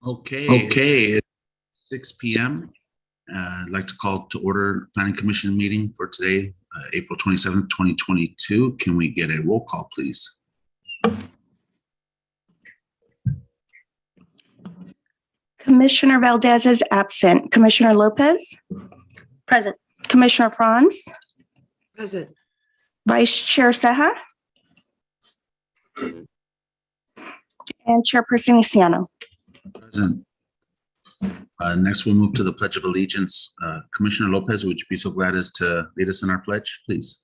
Okay, it's 6 p.m. I'd like to call to order Planning Commission meeting for today, April 27th, 2022. Can we get a roll call, please? Commissioner Valdez is absent. Commissioner Lopez? Present. Commissioner Franz? Present. Vice Chair Ceja? And Chairperson Luciano. Present. Next, we'll move to the Pledge of Allegiance. Commissioner Lopez, would you be so glad as to lead us in our pledge, please?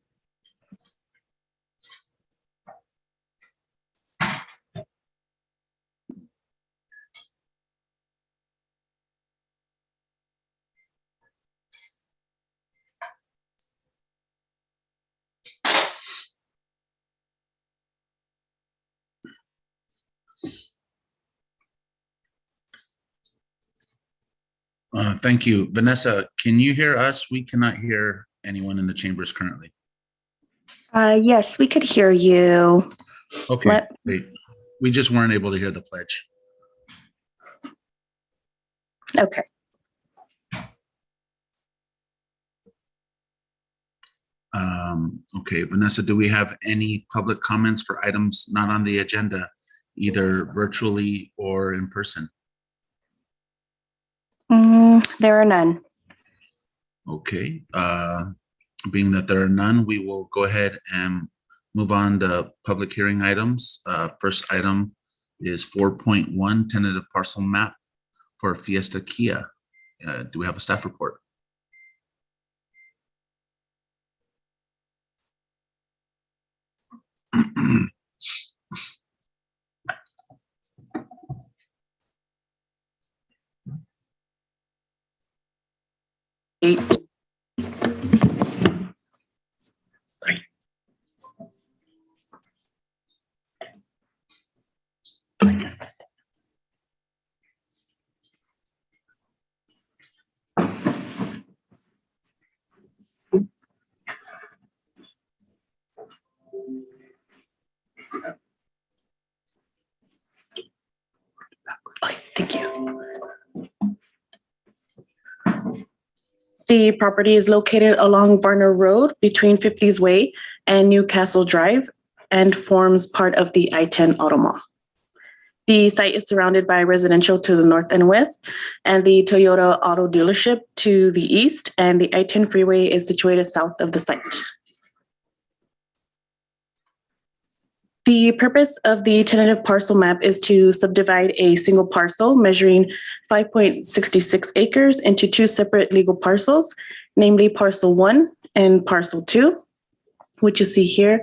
Thank you. Vanessa, can you hear us? We cannot hear anyone in the chambers currently. Yes, we could hear you. Okay, great. We just weren't able to hear the pledge. Okay. Okay, Vanessa, do we have any public comments for items not on the agenda, either virtually or in person? There are none. Okay, being that there are none, we will go ahead and move on to public hearing items. First item is 4.1 tentative parcel map for Fiesta Kia. Do we have a staff report? Thank you. The property is located along Varner Road between 50s Way and Newcastle Drive and forms part of the I-10 Auto Mall. The site is surrounded by residential to the north and west, and the Toyota auto dealership to the east, and the I-10 freeway is situated south of the site. The purpose of the tentative parcel map is to subdivide a single parcel measuring 5.66 acres into two separate legal parcels, namely Parcel 1 and Parcel 2, which you see here.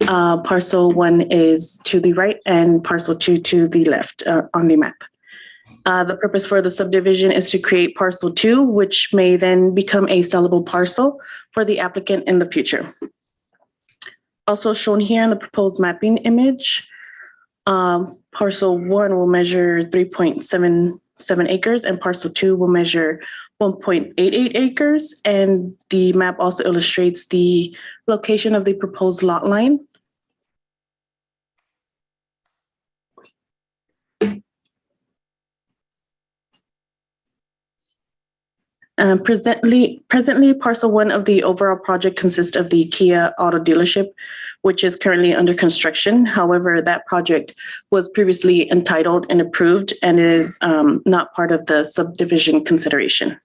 Parcel 1 is to the right and Parcel 2 to the left on the map. The purpose for the subdivision is to create Parcel 2, which may then become a sellable parcel for the applicant in the future. Also shown here in the proposed mapping image, Parcel 1 will measure 3.77 acres and Parcel 2 will measure 1.88 acres. And the map also illustrates the location of the proposed lot line. Presently, Parcel 1 of the overall project consists of the Kia auto dealership, which is currently under construction. However, that project was previously entitled and approved and is not part of the subdivision consideration.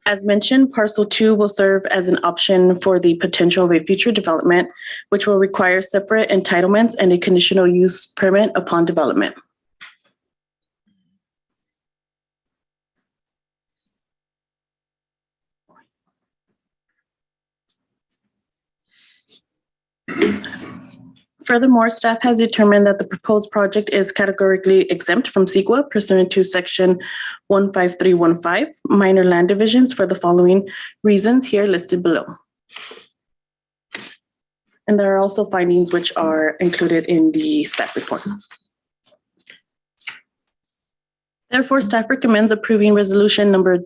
As mentioned, Parcel 2 will serve as an option for the potential of a future development, which will require separate entitlements and a conditional use permit upon development. Furthermore, staff has determined that the proposed project is categorically exempt from CEQA pursuant to Section 15315, minor land divisions, for the following reasons here listed below. And there are also findings which are included in the staff report. Therefore, staff recommends approving resolution number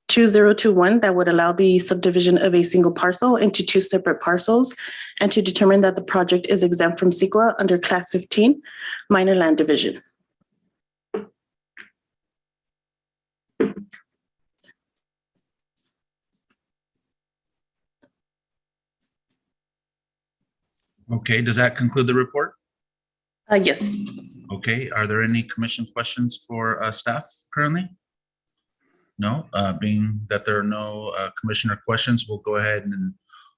2021 that would allow the subdivision of a single parcel into two separate parcels and to determine that the project is exempt from CEQA under Class 15, minor land division. Okay, does that conclude the report? Yes. Okay, are there any commission questions for staff currently? No, being that there are no commissioner questions, we'll go ahead and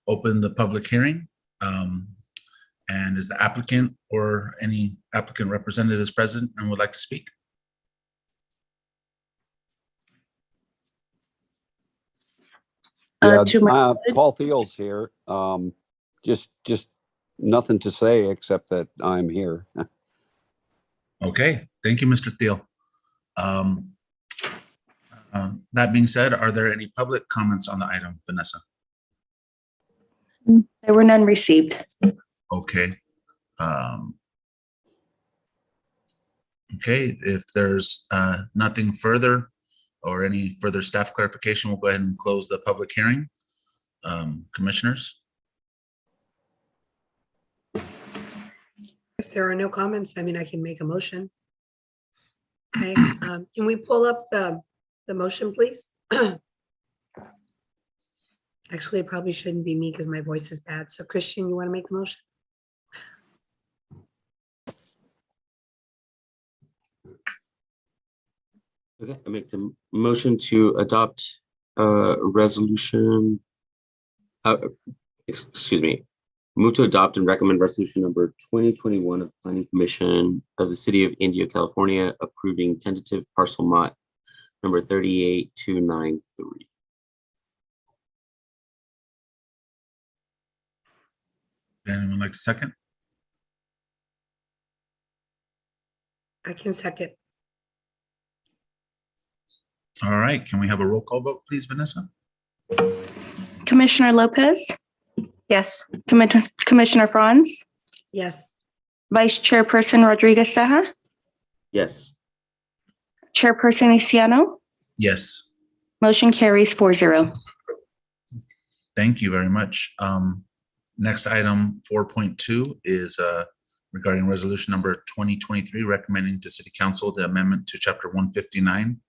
open the public hearing. And is the applicant or any applicant representatives present and would like to speak? Yeah, To my Paul Thiel's here. Just nothing to say except that I'm here. Okay, thank you, Mr. Thiel. That being said, are there any public comments on the item, Vanessa? there were none received. Okay. Okay, if there's nothing further or any further staff clarification, we'll go ahead and close the public hearing. Commissioners? If there are no comments, I mean, I can make a motion. Okay, can we pull up the motion, please? Actually, it probably shouldn't be me because my voice is bad. So Christian, you want to make the motion? Okay, I make the motion to adopt resolution. Excuse me. Move to adopt and recommend resolution number 2021 of Planning Commission of the City of Indio, California, approving tentative parcel lot number 38293. Anyone like to second? I can second. All right, can we have a roll call vote, please, Vanessa? Commissioner Lopez, Yes. Commissioner Franz, Yes. Vice Chairperson Rodriguez Saha, Yes. Chairperson Isiano. Yes, Motion carries 4-0. thank you very much. Next item 4.2 is regarding resolution number 2023, recommending to City Council the amendment to Chapter 159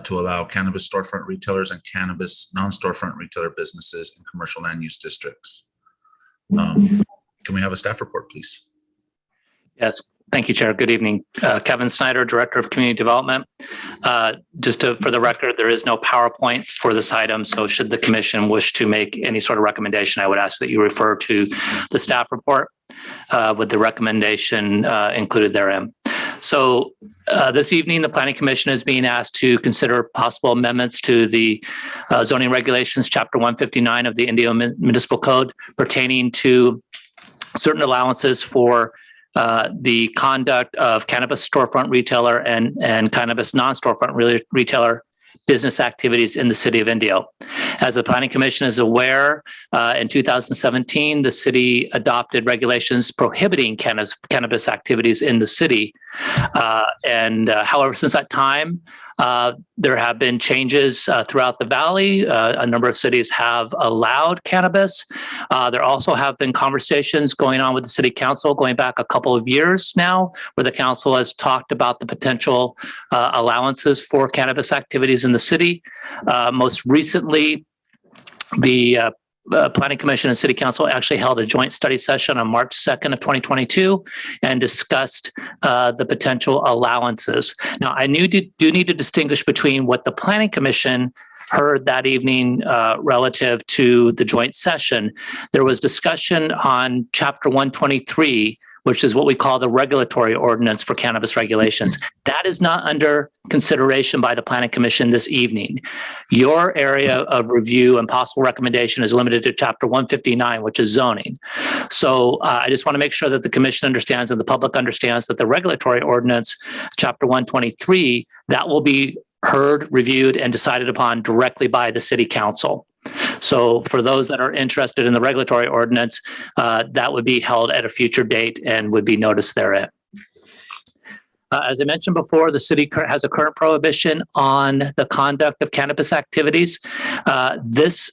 to allow cannabis storefront retailers and cannabis non-storefront retailer businesses in commercial land use districts. Can we have a staff report, please? Yes, thank you, Chair. Good evening. Kevin Snyder, Director of Community Development. For the record, there is no PowerPoint for this item, so should the Commission wish to make any sort of recommendation, I would ask that you refer to the staff report with the recommendation included therein. So this evening, the Planning Commission is being asked to consider possible amendments to the zoning regulations, Chapter 159 of the Indio Municipal Code, pertaining to certain allowances for the conduct of cannabis storefront retailer and cannabis non-storefront retailer business activities in the city of Indio. As the Planning Commission is aware, in 2017, the city adopted regulations prohibiting cannabis activities in the city. However, since that time, there have been changes throughout the valley. A number of cities have allowed cannabis. There also have been conversations going on with the city council going back a couple of years now, where the council has talked about the potential allowances for cannabis activities in the city. Most recently, the Planning Commission and City Council actually held a joint study session on March 2nd of 2022 and discussed the potential allowances. Now, I do need to distinguish between what the Planning Commission heard that evening relative to the joint session. There was discussion on Chapter 123, which is what we call the regulatory ordinance for cannabis regulations. That is not under consideration by the Planning Commission this evening. Your area of review and possible recommendation is limited to Chapter 159, which is zoning. So I just want to make sure that the Commission understands and the public understands that the regulatory ordinance, Chapter 123, that will be heard, reviewed, and decided upon directly by the City Council. So for those that are interested in the regulatory ordinance, that would be held at a future date and would be noticed therein. As I mentioned before, the city has a current prohibition on the conduct of cannabis activities. This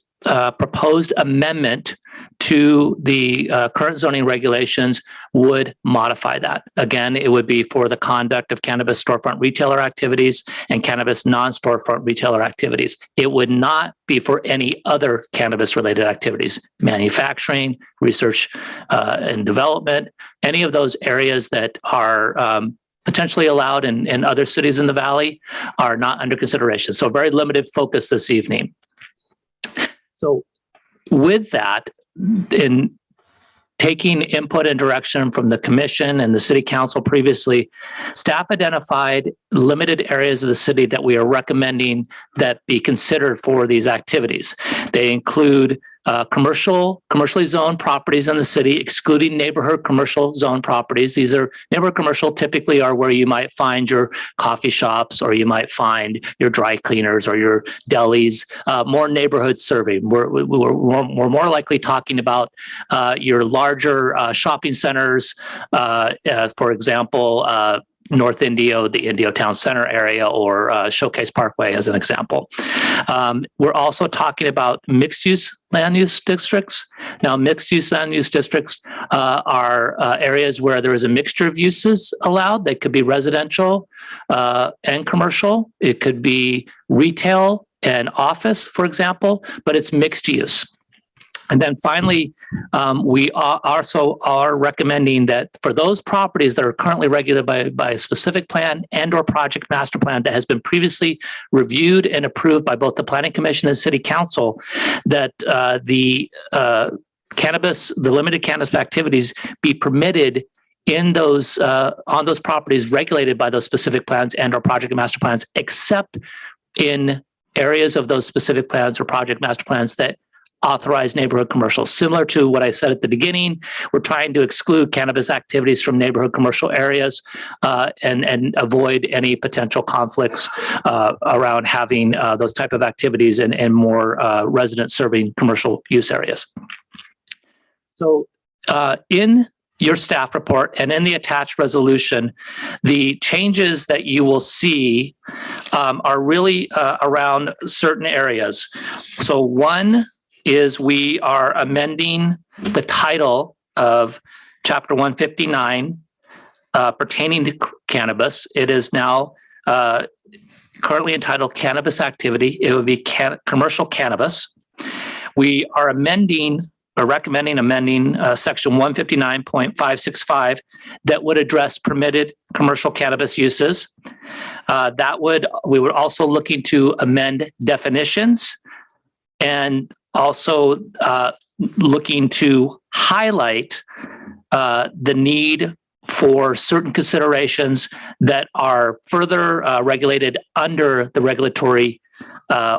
proposed amendment to the current zoning regulations would modify that. Again, it would be for the conduct of cannabis storefront retailer activities and cannabis non-storefront retailer activities. It would not be for any other cannabis related activities, manufacturing, research and development, any of those areas that are potentially allowed in other cities in the valley are not under consideration. So very limited focus this evening. So with that, in taking input and direction from the commission and the city council previously, staff identified limited areas of the city that we are recommending that be considered for these activities. They include commercially zoned properties in the city, excluding neighborhood commercial zone properties. These are neighborhood commercial typically are where you might find your coffee shops, or you might find your dry cleaners or your delis, more neighborhood serving. We're more likely talking about your larger shopping centers, for example, North Indio, the Indio Town Center area, or Showcase Parkway as an example. We're also talking about mixed-use land use districts. Now, mixed-use land use districts are areas where there is a mixture of uses allowed. They could be residential and commercial. It could be retail and office, for example, but it's mixed use. And then finally, we also are recommending that for those properties that are currently regulated by a specific plan and or project master plan that has been previously reviewed and approved by both the Planning Commission and City Council, that the limited cannabis activities be permitted in those on those properties regulated by those specific plans and or project master plans, except in areas of those specific plans or project master plans that authorize neighborhood commercial. Similar to what I said at the beginning, we're trying to exclude cannabis activities from neighborhood commercial areas and avoid any potential conflicts around having those type of activities in more resident-serving commercial use areas. So in your staff report and in the attached resolution, the changes that you will see are really around certain areas. So one is we are amending the title of Chapter 159 pertaining to cannabis. It is now currently entitled Cannabis Activity. It would be commercial cannabis. We are recommending amending Section 159.565 that would address permitted commercial cannabis uses. We were also looking to amend definitions, and also looking to highlight the need for certain considerations that are further regulated under the regulatory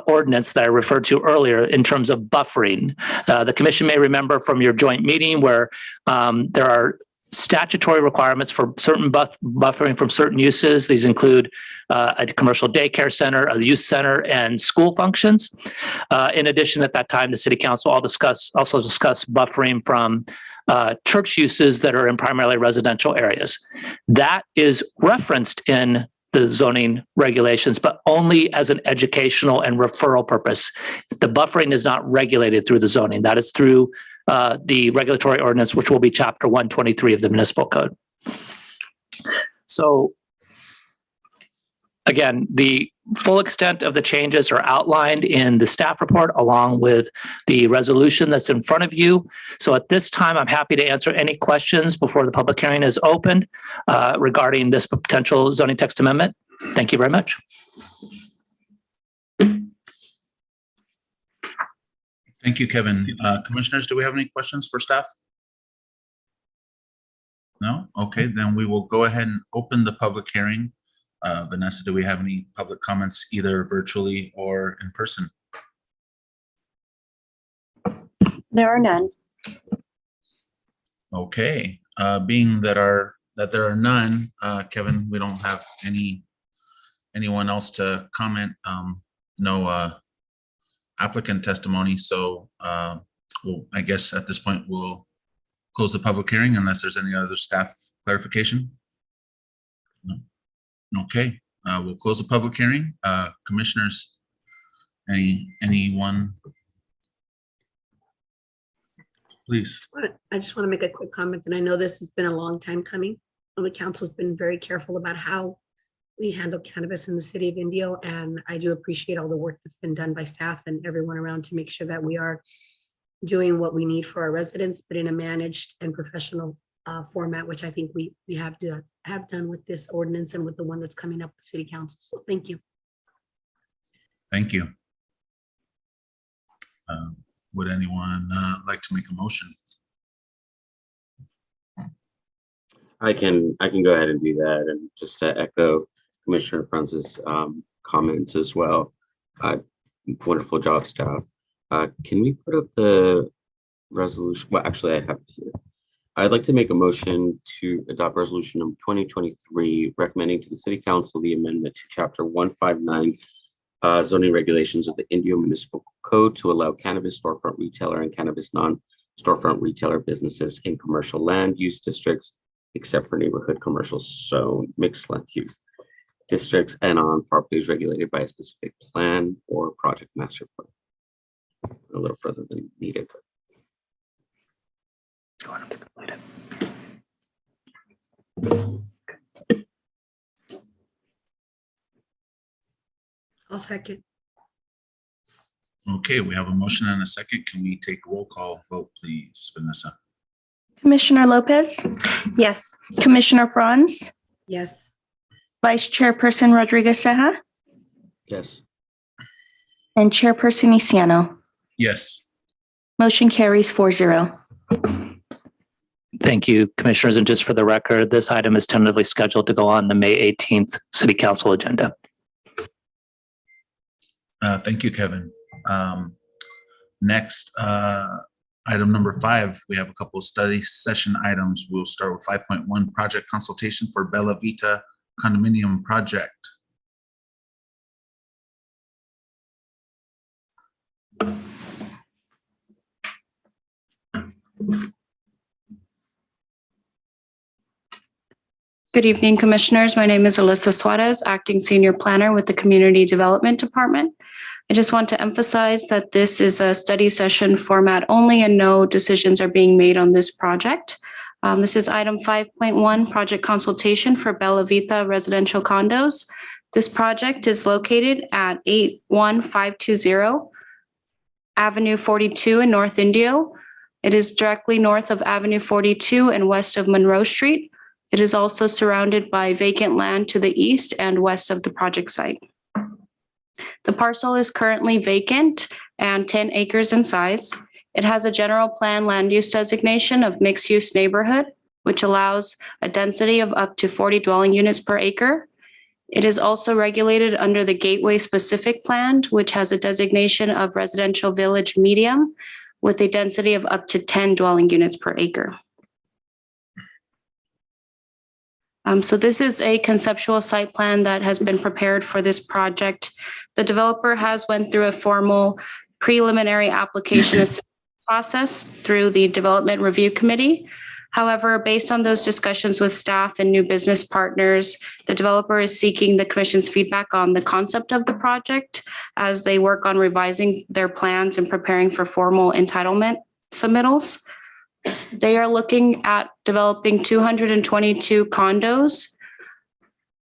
ordinance that I referred to earlier in terms of buffering. The commission may remember from your joint meeting where there are statutory requirements for certain buffering from certain uses. These include a commercial daycare center, a youth center, and school functions. In addition, at that time, the city council also discussed buffering from church uses that are in primarily residential areas. That is referenced in the zoning regulations, but only as an educational and referral purpose. The buffering is not regulated through the zoning. That is through the regulatory ordinance, which will be Chapter 123 of the Municipal Code. So again, the full extent of the changes are outlined in the staff report along with the resolution that's in front of you. So at this time, I'm happy to answer any questions before the public hearing is opened regarding this potential zoning text amendment. Thank you very much. Thank you, Kevin. Commissioners, do we have any questions for staff? No? Okay, then we will go ahead and open the public hearing. Vanessa, do we have any public comments either virtually or in person? There are none. Okay, being that there are none, Kevin, we don't have anyone else to comment. No applicant testimony. So I guess at this point we'll close the public hearing unless there's any other staff clarification. No. Okay, we'll close the public hearing. Commissioners, anyone? Please. I just want to make a quick comment, and I know this has been a long time coming. And the council's been very careful about how we handle cannabis in the city of Indio, and I do appreciate all the work that's been done by staff and everyone around to make sure that we are doing what we need for our residents, but in a managed and professional format, which I think we have done with this ordinance and with the one that's coming up with city council. So thank you. Thank you. Would anyone like to make a motion? I can go ahead and do that, and just to echo Commissioner Francis' comments as well. Wonderful job, staff. Can we put up the resolution? Well, actually, I have it here. I'd like to make a motion to adopt resolution number 2023, recommending to the City Council the amendment to Chapter 159 zoning regulations of the Indio Municipal Code to allow cannabis storefront retailer and cannabis non-storefront retailer businesses in commercial land use districts, except for neighborhood commercial zone mixed land use districts and on properties regulated by a specific plan or project master plan. A little further than needed. I'll second. Okay, we have a motion and a second. Can we take roll call vote, please, Vanessa? Commissioner Lopez, Yes. Commissioner Franz, Yes. Vice Chairperson Rodriguez Ceja, Yes. and Chairperson Isiano. Yes. Motion carries 4-0. Thank you, Commissioners. And just for the record, this item is tentatively scheduled to go on the May 18th City Council agenda. Thank you, Kevin. Next, item number 5, we have a couple of study session items. We'll start with 5.1, project consultation for Bellavita Condominium project. Good evening, Commissioners. My name is Alyssa Suarez, Acting Senior Planner with the Community Development Department. I just want to emphasize that this is a study session format only and no decisions are being made on this project. This is item 5.1, project consultation for Bellavita residential condos. This project is located at 81520 Avenue 42 in North Indio. It is directly north of Avenue 42 and west of Monroe Street. It is also surrounded by vacant land to the east and west of the project site. The parcel is currently vacant and 10 acres in size. It has a general plan land use designation of mixed use neighborhood, which allows a density of up to 40 dwelling units per acre. It is also regulated under the Gateway Specific Plan, which has a designation of residential village medium with a density of up to 10 dwelling units per acre. So this is a conceptual site plan that has been prepared for this project. The developer has went through a formal preliminary application process through the Development Review Committee. However, based on those discussions with staff and new business partners, the developer is seeking the Commission's feedback on the concept of the project as they work on revising their plans and preparing for formal entitlement submittals. They are looking at developing 222 condos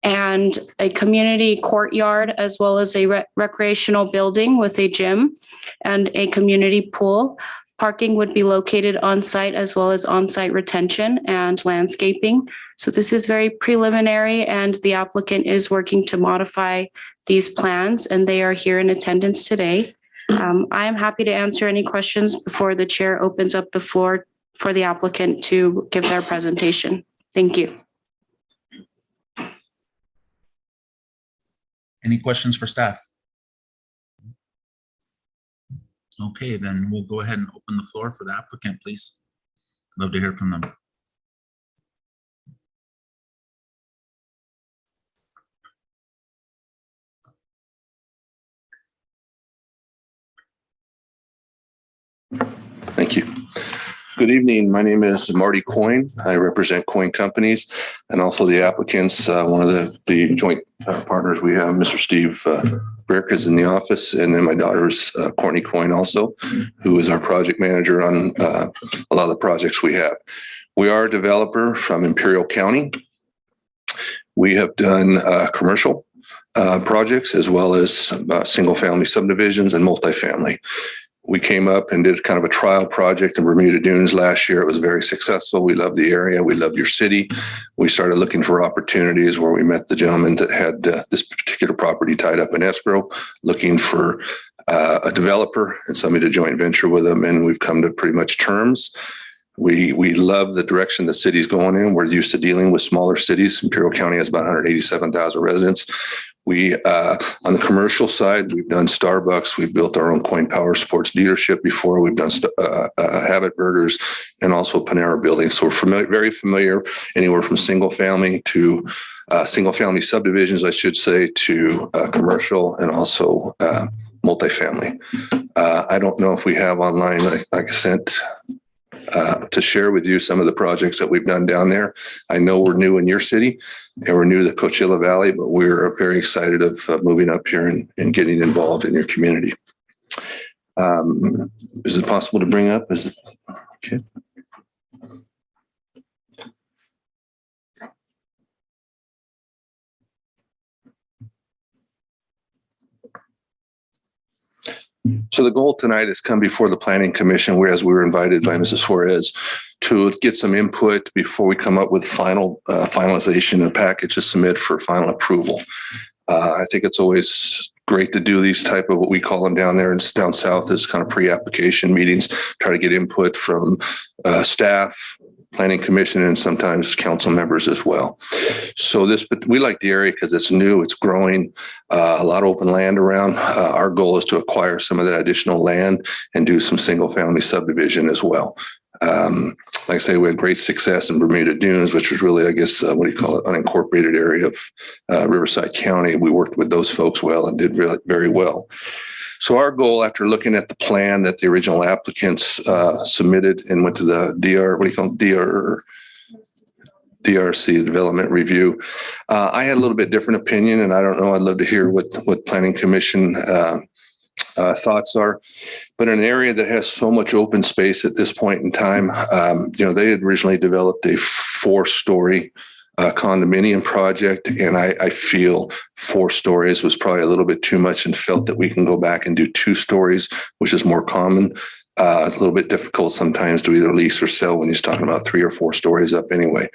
and a community courtyard, as well as a recreational building with a gym and a community pool. Parking would be located on site, as well as on-site retention and landscaping. So this is very preliminary, and the applicant is working to modify these plans, and they are here in attendance today. I am happy to answer any questions before the chair opens up the floor for the applicant to give their presentation. Thank you. Any questions for staff? Okay, then we'll go ahead and open the floor for the applicant, please. Love to hear from them. Thank you. Good evening. My name is Marty Coyne. I represent Coyne Companies and also the applicants. One of the joint partners we have, Mr. Steve Brick, is in the office. And then my daughter's Courtney Coyne also, who is our project manager on a lot of the projects we have. We are a developer from Imperial County. We have done commercial projects as well as single family subdivisions and multifamily. We came up and did kind of a trial project in Bermuda Dunes last year. It was very successful. We love the area. We love your city. We started looking for opportunities where we met the gentleman that had this particular property tied up in escrow, looking for a developer and somebody to joint venture with them. And we've come to pretty much terms. We love the direction the city's going in. We're used to dealing with smaller cities. Imperial County has about 187,000 residents. We, on the commercial side, we've done Starbucks. We've built our own Coin Power Sports dealership before. We've done Habit Burgers and also Panera buildings. So we're very familiar anywhere from single family to single family subdivisions, I should say, to commercial and also multifamily. I don't know if we have online, like I sent to share with you some of the projects that we've done down there. I know we're new in your city and we're new to the Coachella Valley, but we're very excited of moving up here and getting involved in your community. Is it possible to bring up? Is it okay? So the goal tonight is come before the Planning Commission, whereas we were invited by Mrs. Suarez to get some input before we come up with final finalization of the package to submit for final approval. I think it's always great to do these type of what we call them down there and down south is kind of pre-application meetings, try to get input from staff, Planning Commission, and sometimes council members as well. So we like the area because it's new, it's growing, a lot of open land around. Our goal is to acquire some of that additional land and do some single family subdivision as well. Like I say, we had great success in Bermuda Dunes, which was really, I guess, what do you call it, unincorporated area of Riverside County. We worked with those folks well and did really very well. So our goal, after looking at the plan that the original applicants submitted and went to the DRC development review, I had a little bit different opinion, and I don't know. I'd love to hear what Planning Commission thoughts are. But in an area that has so much open space at this point in time, they had originally developed a 4-story condominium project, and I feel 4 stories was probably a little bit too much, and felt that we can go back and do 2 stories, which is more common. It's a little bit difficult sometimes to either lease or sell when you're talking about 3 or 4 stories up anyway.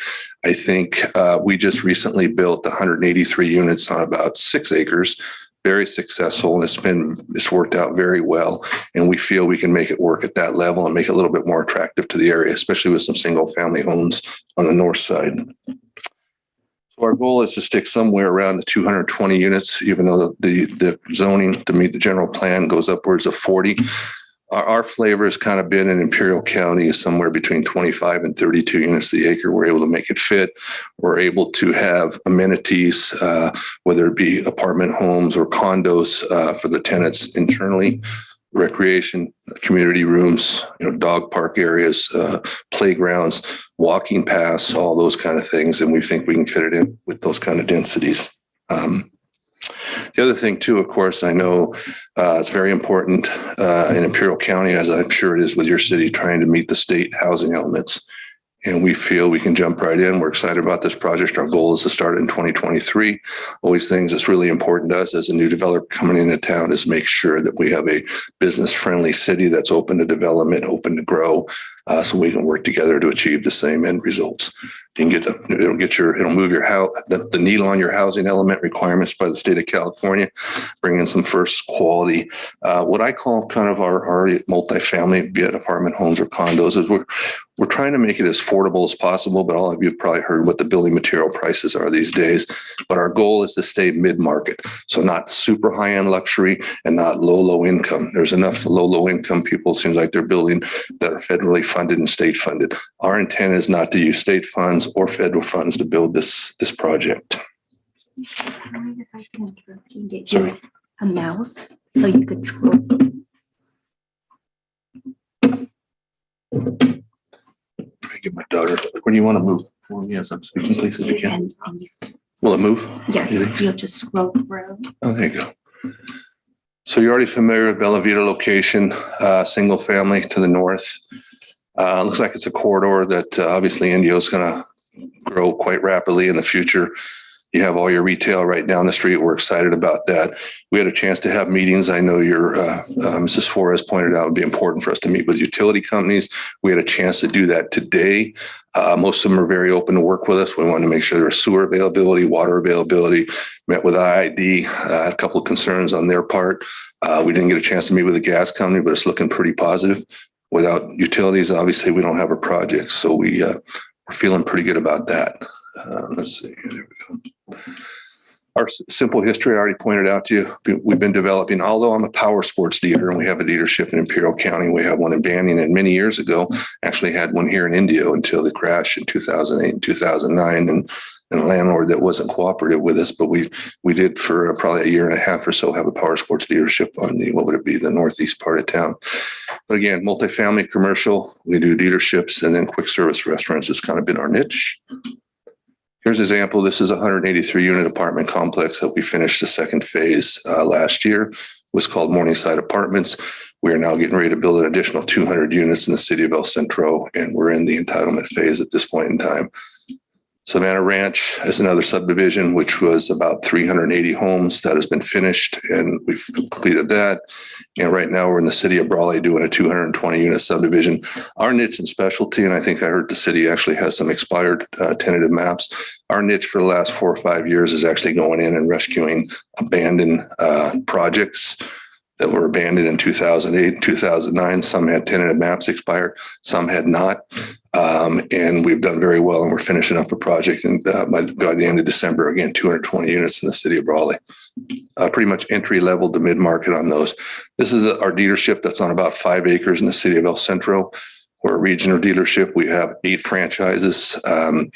I think we just recently built 183 units on about 6 acres, very successful, and it's worked out very well. And we feel we can make it work at that level and make it a little bit more attractive to the area, especially with some single family homes on the north side. So our goal is to stick somewhere around the 220 units, even though the zoning to meet the general plan goes upwards of 40. Our flavor has kind of been in Imperial County is somewhere between 25 and 32 units the acre. We're able to make it fit. We're able to have amenities, whether it be apartment homes or condos for the tenants internally, recreation, community rooms, dog park areas, playgrounds, walking paths, all those kind of things. And we think we can fit it in with those kind of densities. The other thing too, of course, I know it's very important in Imperial County, as I'm sure it is with your city, trying to meet the state housing elements. And we feel we can jump right in. We're excited about this project. Our goal is to start in 2023. Always things that's really important to us as a new developer coming into town is make sure that we have a business-friendly city that's open to development, open to grow, so we can work together to achieve the same end results. You can it'll move your house, the needle on your housing element requirements by the state of California, bring in some first quality, what I call kind of our multifamily, be it apartment homes or condos, is we're trying to make it as affordable as possible, but all of you have probably heard what the building material prices are these days. But our goal is to stay mid-market. So not super high-end luxury and not low income. There's enough low income people, it seems like they're building, that are federally funded and state funded. Our intent is not to use state funds or federal funds to build this project. I wonder if I can interrupt you and get you a mouse so you could scroll. give my daughter, where do you want to move? Well, yes, I'm speaking, please, if you can. Will it move? Yes, You if think? you'll just scroll through. Oh, there you go. So you're already familiar with Bellavita location, single family to the north. Looks like it's a corridor that obviously Indio is going to grow quite rapidly in the future. You have all your retail right down the street. We're excited about that. We had a chance to have meetings. I know Mrs. Suarez pointed out it would be important for us to meet with utility companies. We had a chance to do that today. Most of them are very open to work with us. We wanted to make sure there was sewer availability, water availability. Met with IID, had a couple of concerns on their part. We didn't get a chance to meet with the gas company, but it's looking pretty positive. Without utilities, obviously, we don't have a project. So we're feeling pretty good about that. Let's see. There we go. Our simple history, I already pointed out to you. We've been developing, although I'm a power sports dealer and we have a dealership in Imperial County. We have one in Banyan, and many years ago, actually had one here in Indio until the crash in 2008 and 2009. And a landlord that wasn't cooperative with us, but we did for probably a year and a half or so have a power sports dealership on the northeast part of town. But again, multifamily, commercial, we do dealerships, and then quick service restaurants has kind of been our niche. Here's an example. This is a 183 unit apartment complex that we finished the second phase last year. It was called Morningside Apartments. We are now getting ready to build an additional 200 units in the city of El Centro, and we're in the entitlement phase at this point in time. Savannah Ranch is another subdivision, which was about 380 homes that has been finished, and we've completed that. And right now we're in the city of Brawley doing a 220 unit subdivision. Our niche and specialty, and I think I heard the city actually has some expired tentative maps. Our niche for the last 4 or 5 years is actually going in and rescuing abandoned projects that were abandoned in 2008, 2009. Some had tentative maps expired, some had not. And we've done very well, and we're finishing up a project. And by the end of December, again, 220 units in the city of Brawley. Pretty much entry level to mid market on those. This is our dealership that's on about 5 acres in the city of El Centro. We're a regional dealership. We have 8 franchises. And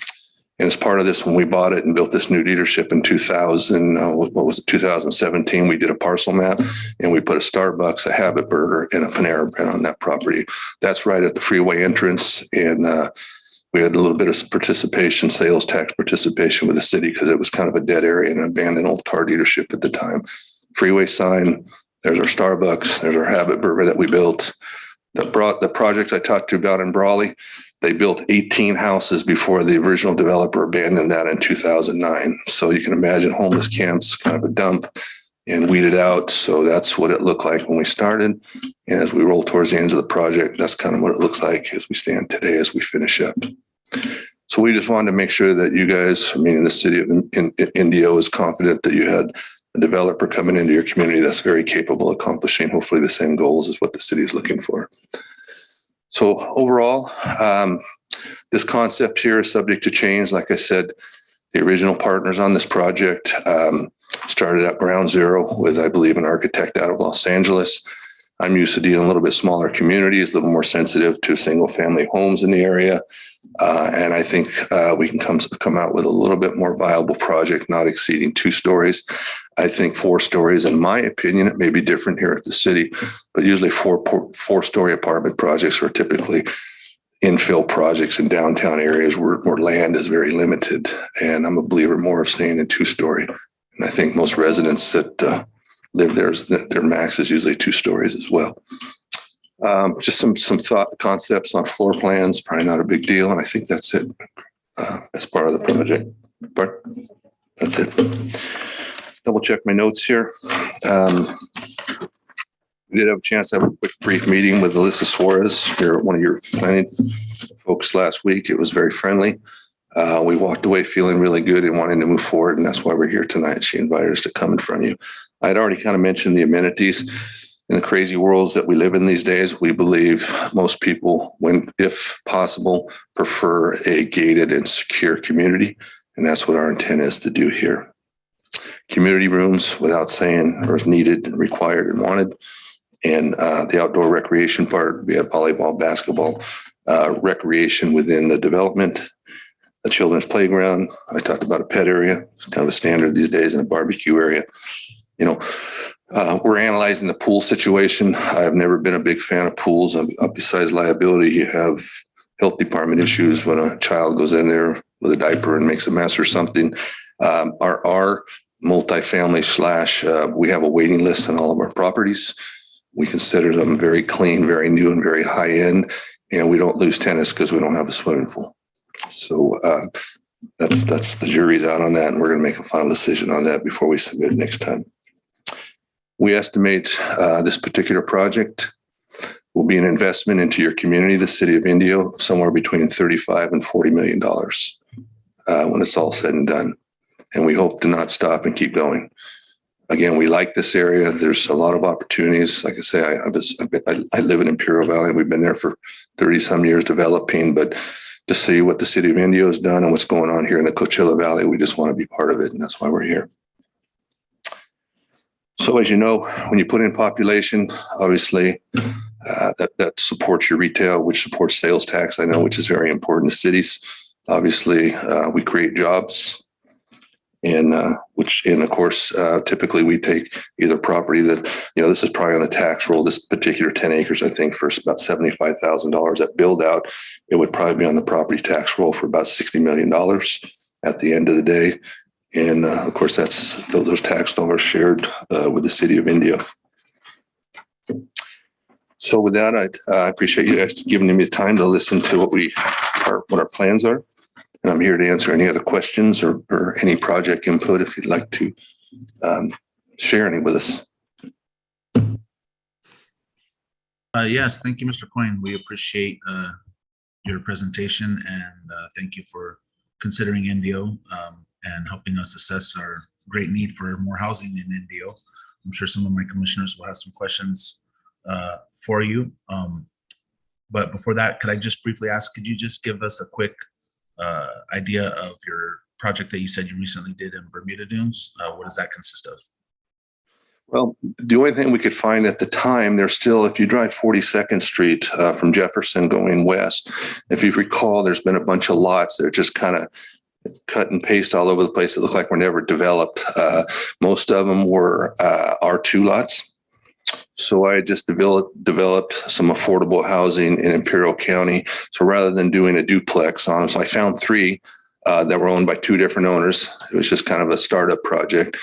as part of this, when we bought it and built this new dealership in 2017, we did a parcel map, and we put a Starbucks, a Habit Burger, and a Panera Bread on that property. That's right at the freeway entrance. And we had a little bit of participation, sales tax participation with the city, because it was kind of a dead area and an abandoned old car dealership at the time. Freeway sign, there's our Starbucks, there's our Habit Burger that we built. The project I talked to you about in Brawley, they built 18 houses before the original developer abandoned that in 2009. So you can imagine homeless camps, kind of a dump, and weeded out. So that's what it looked like when we started. And as we roll towards the end of the project, that's kind of what it looks like as we stand today, as we finish up. So we just wanted to make sure that you guys, meaning the city of Indio, is confident that you had a developer coming into your community that's very capable of accomplishing hopefully the same goals as what the city is looking for. So overall, this concept here is subject to change. Like I said, the original partners on this project started at ground zero with, I believe, an architect out of Los Angeles. I'm used to dealing a little bit smaller communities, a little more sensitive to single family homes in the area. And I think we can come out with a little bit more viable project, not exceeding 2 stories. I think 4 stories, in my opinion, it may be different here at the city, but usually 4-story apartment projects are typically infill projects in downtown areas where land is very limited. And I'm a believer more of staying in 2-story. And I think most residents that live there, their max is usually 2 stories as well. Just some thought concepts on floor plans, probably not a big deal. And I think that's it as part of the project. But that's it. Double check my notes here. We did have a chance to have a quick brief meeting with Alyssa Suarez, one of your planning folks last week. It was very friendly. We walked away feeling really good and wanting to move forward. And that's why we're here tonight. She invited us to come in front of you. I'd already kind of mentioned the amenities. In the crazy worlds that we live in these days, we believe most people, if possible, prefer a gated and secure community. And that's what our intent is to do here. Community rooms, without saying, are needed and required and wanted. And the outdoor recreation part, we have volleyball, basketball, recreation within the development, a children's playground. I talked about a pet area. It's kind of a standard these days, in a barbecue area. We're analyzing the pool situation. I've never been a big fan of pools. Besides liability, you have health department issues when a child goes in there with a diaper and makes a mess or something. Our multifamily slash, we have a waiting list on all of our properties. We consider them very clean, very new, and very high end, and we don't lose tenants because we don't have a swimming pool. So that's the jury's out on that, and we're going to make a final decision on that before we submit next time. We estimate this particular project will be an investment into your community, the city of Indio, somewhere between $35 and $40 million when it's all said and done. And we hope to not stop and keep going. Again, we like this area. There's a lot of opportunities. Like I say, I live in Imperial Valley. We've been there for 30 some years developing, but to see what the city of Indio has done and what's going on here in the Coachella Valley, we just want to be part of it. And that's why we're here. So as you know, when you put in population, obviously that supports your retail, which supports sales tax, I know, which is very important to cities. Obviously, we create jobs. And of course, typically we take either property that, this is probably on the tax roll, this particular 10 acres, I think for about $75,000 that build out, it would probably be on the property tax roll for about $60 million at the end of the day. And of course, that's those tax dollars shared with the city of Indio. So with that, I appreciate you guys giving me the time to listen to what our plans are. And I'm here to answer any other questions or any project input if you'd like to share any with us. Yes, thank you, Mr. Coyne. We appreciate your presentation, and thank you for considering Indio and helping us assess our great need for more housing in Indio. I'm sure some of my commissioners will have some questions for you. But before that, could I just briefly ask, could you just give us a quick idea of your project that you said you recently did in Bermuda Dunes? What does that consist of? Well, the only thing we could find at the time, there's still, if you drive 42nd Street from Jefferson going west, if you recall, there's been a bunch of lots that are just kind of cut and paste all over the place. It looked like were never developed. Most of them were R2 lots. So I just developed some affordable housing in Imperial County. So rather than doing a duplex on them, so I found 3 that were owned by 2 different owners. It was just kind of a startup project.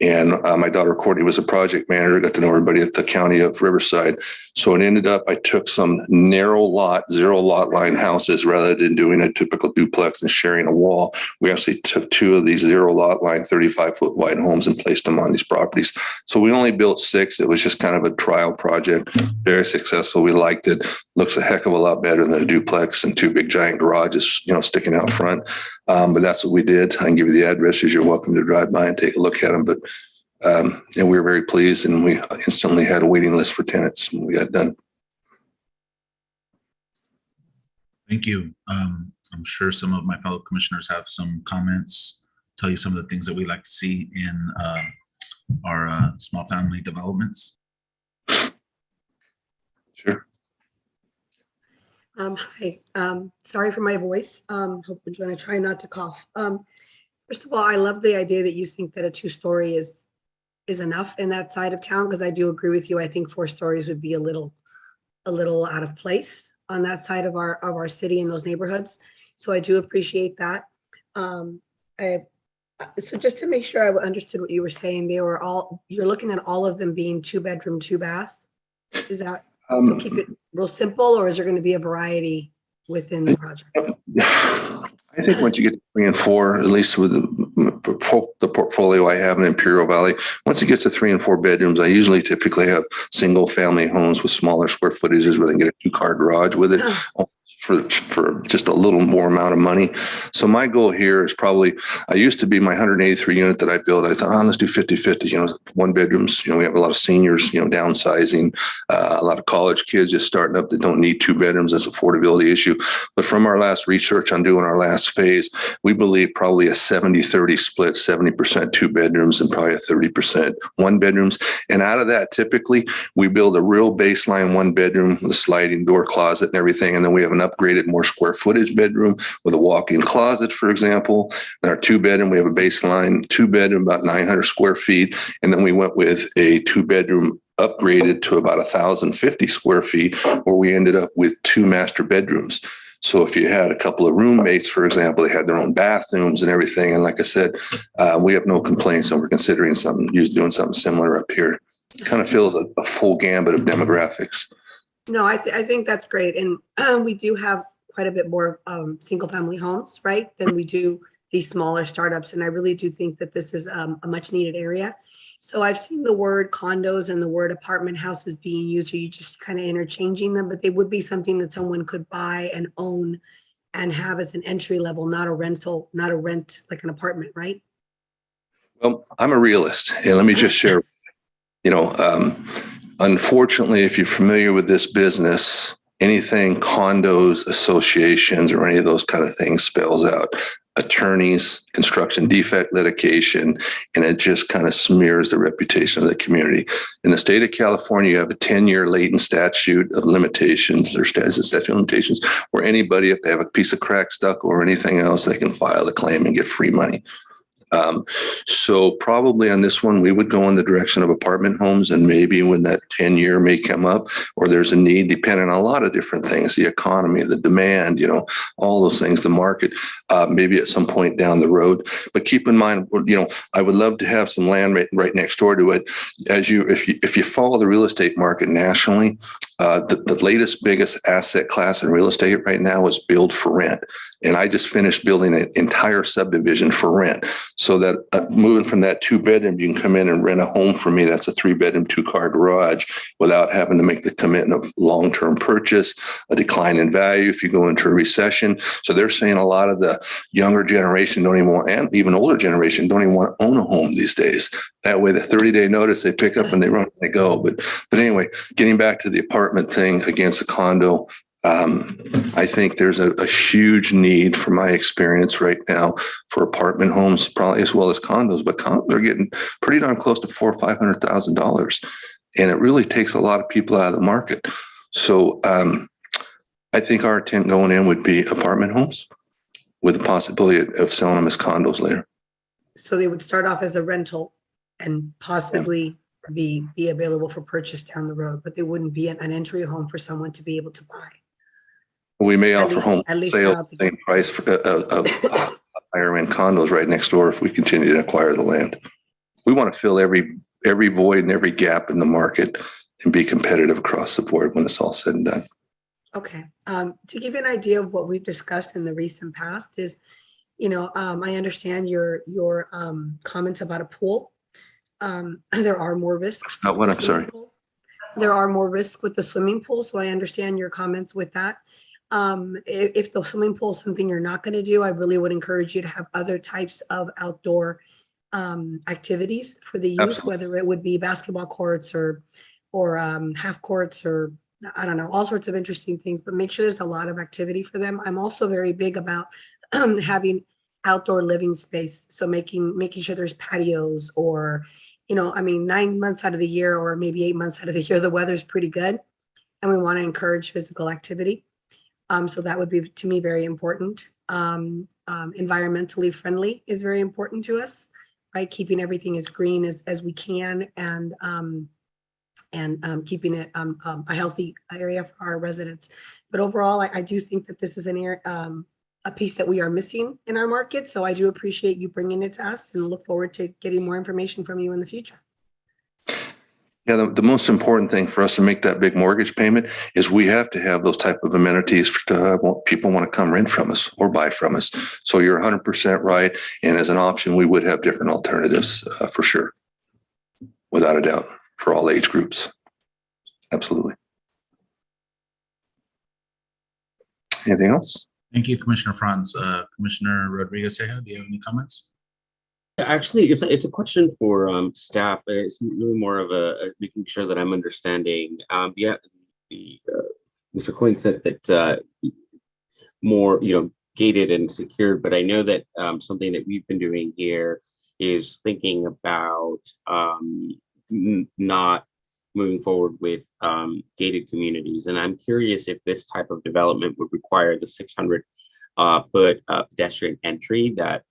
And my daughter Courtney was a project manager, got to know everybody at the county of Riverside. So it ended up, I took some narrow lot, 0 lot line houses rather than doing a typical duplex and sharing a wall. We actually took 2 of these 0 lot line, 35-foot wide homes and placed them on these properties. So we only built 6. It was just kind of a trial project. Very successful. We liked it. Looks a heck of a lot better than a duplex and 2 big giant garages, sticking out front. But that's what we did. I can give you the addresses. You're welcome to drive by and take a look at them. But and we were very pleased, and we instantly had a waiting list for tenants when we got done. Thank you. I'm sure some of my fellow commissioners have some comments, tell you some of the things that we like to see in our small family developments. Sure. Hi, sorry for my voice. I'm going to try not to cough. First of all, I love the idea that you think that a 2-story is enough in that side of town, because I do agree with you. I think 4 stories would be a little out of place on that side of our city in those neighborhoods. So I do appreciate that. So just to make sure I understood what you were saying, you're looking at all of them being 2-bedroom, 2-bath. Is that so? Keep it real simple, or is there going to be a variety within the project? I think once you get to 3 and 4, at least with the portfolio I have in Imperial Valley, once it gets to 3 and 4 bedrooms, I typically have single family homes with smaller square footages where they can get a 2-car garage with it. For just a little more amount of money. So my goal here is probably, I used to be my 183 unit that I built. I thought, let's do 50-50, 1 bedrooms. We have a lot of seniors, downsizing, a lot of college kids just starting up that don't need 2 bedrooms as an affordability issue. But from our last research on doing our last phase, we believe probably a 70-30 split, 70% 2 bedrooms and probably a 30% 1 bedrooms. And out of that, typically we build a real baseline 1 bedroom with a sliding door closet and everything. And then we have an upgraded, more square footage bedroom with a walk-in closet, for example. And our 2-bedroom, we have a baseline 2-bedroom, about 900 square feet. And then we went with a 2-bedroom upgraded to about 1,050 square feet, where we ended up with 2 master bedrooms. So if you had a couple of roommates, for example, they had their own bathrooms and everything. And like I said, we have no complaints, and we're considering doing something similar up here. Kind of fills a full gambit of demographics. No, I think that's great. And we do have quite a bit more single family homes, right, than we do these smaller startups. And I really do think that this is a much needed area. So I've seen the word condos and the word apartment houses being used. Are you just kind of interchanging them? But they would be something that someone could buy and own and have as an entry level, not a rental, not a rent like an apartment, right? Well, I'm a realist, and let me just share, unfortunately, if you're familiar with this business, anything condos, associations, or any of those kind of things spells out attorneys, construction defect litigation, and it just kind of smears the reputation of the community. In the state of California, you have a 10-year latent statute of limitations, or statute of limitations, where anybody, if they have a piece of crack stuck or anything else, they can file a claim and get free money. So probably on this one, we would go in the direction of apartment homes, and maybe when that 10-year may come up or there's a need, depending on a lot of different things, the economy, the demand, all those things, the market, maybe at some point down the road. But keep in mind, I would love to have some land right next door to it. If you follow the real estate market nationally, the latest, biggest asset class in real estate right now is build for rent. And I just finished building an entire subdivision for rent. So that moving from that 2-bedroom, you can come in and rent a home for me. That's a 3-bedroom, 2-car garage without having to make the commitment of long-term purchase, a decline in value if you go into a recession. So they're saying a lot of the younger generation don't even want, and even older generation don't even want to own a home these days. That way, the 30-day notice, they pick up and they run and they go. But anyway, getting back to the apartment thing against a condo, I think there's a huge need, from my experience right now, for apartment homes, probably as well as condos. But condos are getting pretty darn close to $400,000 or $500,000, and it really takes a lot of people out of the market. So I think our intent going in would be apartment homes with the possibility of selling them as condos later. So they would start off as a rental and possibly be available for purchase down the road, but they wouldn't be an entry home for someone to be able to buy. We may offer home at least sales throughout the same price of higher end condos right next door if we continue to acquire the land. We want to fill every void and every gap in the market and be competitive across the board when it's all said and done. Okay. To give you an idea of what we've discussed in the recent past is, I understand your comments about a pool. There are more risks. Not what? I'm sorry. There are more risks with the swimming pool, so I understand your comments with that. If the swimming pool is something you're not going to do, I really would encourage you to have other types of outdoor activities for the youth, Absolutely. whether it would be basketball courts or half courts, or I don't know, all sorts of interesting things, but make sure there's a lot of activity for them. I'm also very big about having outdoor living space. So making sure there's patios, or, 9 months out of the year, or maybe 8 months out of the year, the weather's pretty good, and we want to encourage physical activity. So that would be, to me, very important. Environmentally friendly is very important to us, right? Keeping everything as green as we can, and keeping it a healthy area for our residents. But overall, I do think that this is a piece that we are missing in our market. So I do appreciate you bringing it to us, and look forward to getting more information from you in the future. Yeah, the most important thing for us to make that big mortgage payment is we have to have those type of amenities to people want to come rent from us or buy from us. So you're 100% right. And as an option, we would have different alternatives for sure, without a doubt, for all age groups. Absolutely. Anything else? Thank you, Commissioner Franz. Commissioner Rodriguez-Ceja, do you have any comments? Actually, it's a question for staff. It's really more of a making sure that I'm understanding. Mr. Coyne said that more, gated and secured, but I know that something that we've been doing here is thinking about not moving forward with gated communities. And I'm curious if this type of development would require the 600-foot pedestrian entry that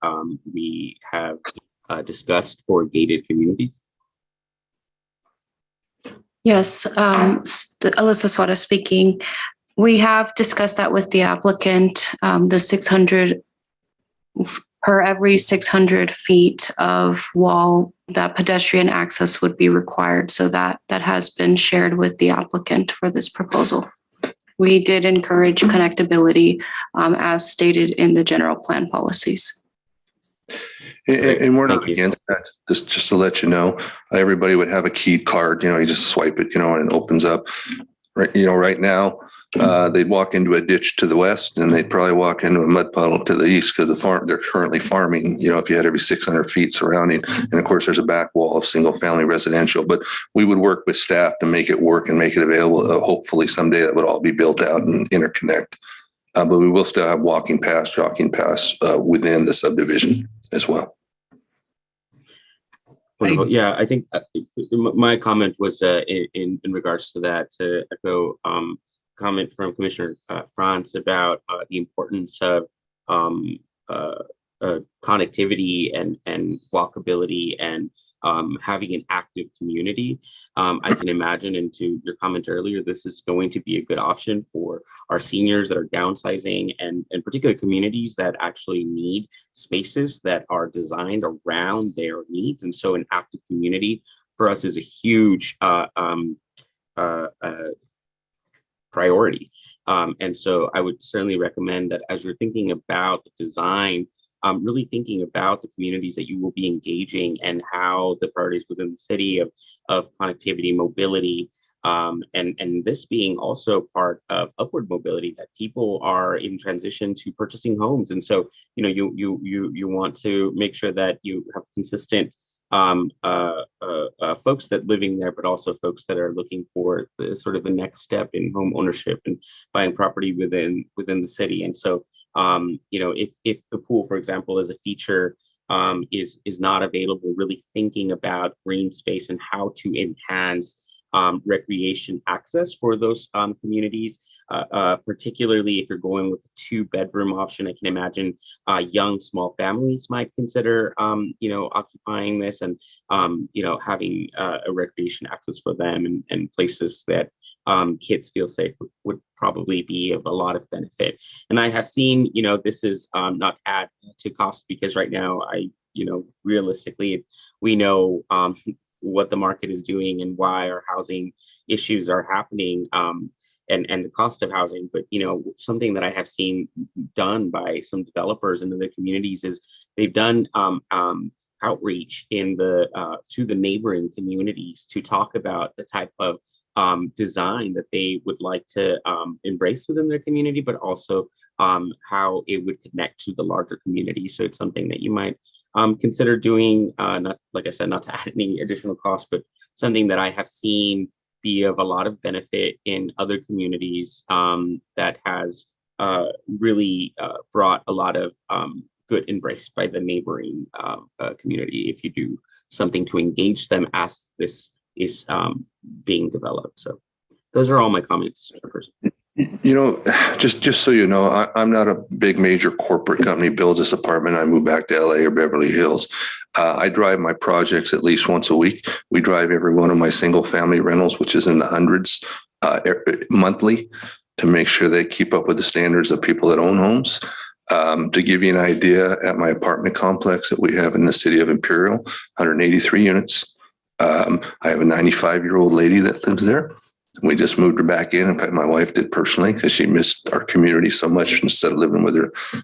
we have discussed for gated communities. Yes, Alyssa Suarez speaking. We have discussed that with the applicant, the 600 per every 600 feet of wall, that pedestrian access would be required. So that has been shared with the applicant for this proposal. We did encourage connectability as stated in the general plan policies. And we're not Thank you. against that. Just to let you know, everybody would have a keyed card. You just swipe it, and it opens up. Right, right now, they'd walk into a ditch to the west, and they'd probably walk into a mud puddle to the east because they're currently farming. If you had every 600 feet surrounding, and of course, there's a back wall of single-family residential. But we would work with staff to make it work and make it available. Hopefully, someday that would all be built out and interconnect. But we will still have walking paths, jogging paths within the subdivision as well. Wonderful. Yeah, I think my comment was in regards to that, to echo comment from Commissioner Franz about the importance of connectivity and walkability and having an active community. I can imagine, and to your comment earlier, this is going to be a good option for our seniors that are downsizing and particular communities that actually need spaces that are designed around their needs. And so an active community for us is a huge priority. And so I would certainly recommend that as you're thinking about the design, really thinking about the communities that you will be engaging and how the priorities within the city of connectivity, mobility, and this being also part of upward mobility, that people are in transition to purchasing homes. And so, you want to make sure that you have consistent folks that living there, but also folks that are looking for the sort of the next step in home ownership and buying property within the city. And so, if the pool, for example, as a feature is not available, really thinking about green space and how to enhance recreation access for those communities, particularly if you're going with a 2-bedroom option. I can imagine young small families might consider occupying this and having a recreation access for them and places that kids feel safe would probably be of a lot of benefit. And I have seen, this is not to add to cost, because right now realistically, we know what the market is doing and why our housing issues are happening, and the cost of housing. But, something that I have seen done by some developers in other communities is they've done outreach to the neighboring communities to talk about the type of design that they would like to embrace within their community, but also how it would connect to the larger community. So it's something that you might consider doing, not, like I said, not to add any additional cost, but something that I have seen be of a lot of benefit in other communities that has really brought a lot of good embrace by the neighboring community if you do something to engage them as this is being developed. So those are all my comments, Chairperson. Just so you know, I'm not a big major corporate company builds this apartment. I move back to LA or Beverly Hills. I drive my projects at least once a week. We drive every one of my single family rentals, which is in the hundreds monthly, to make sure they keep up with the standards of people that own homes. To give you an idea, at my apartment complex that we have in the city of Imperial, 183 units. I have a 95-year-old lady that lives there. We just moved her back in. In fact, my wife did personally, because she missed our community so much instead of living with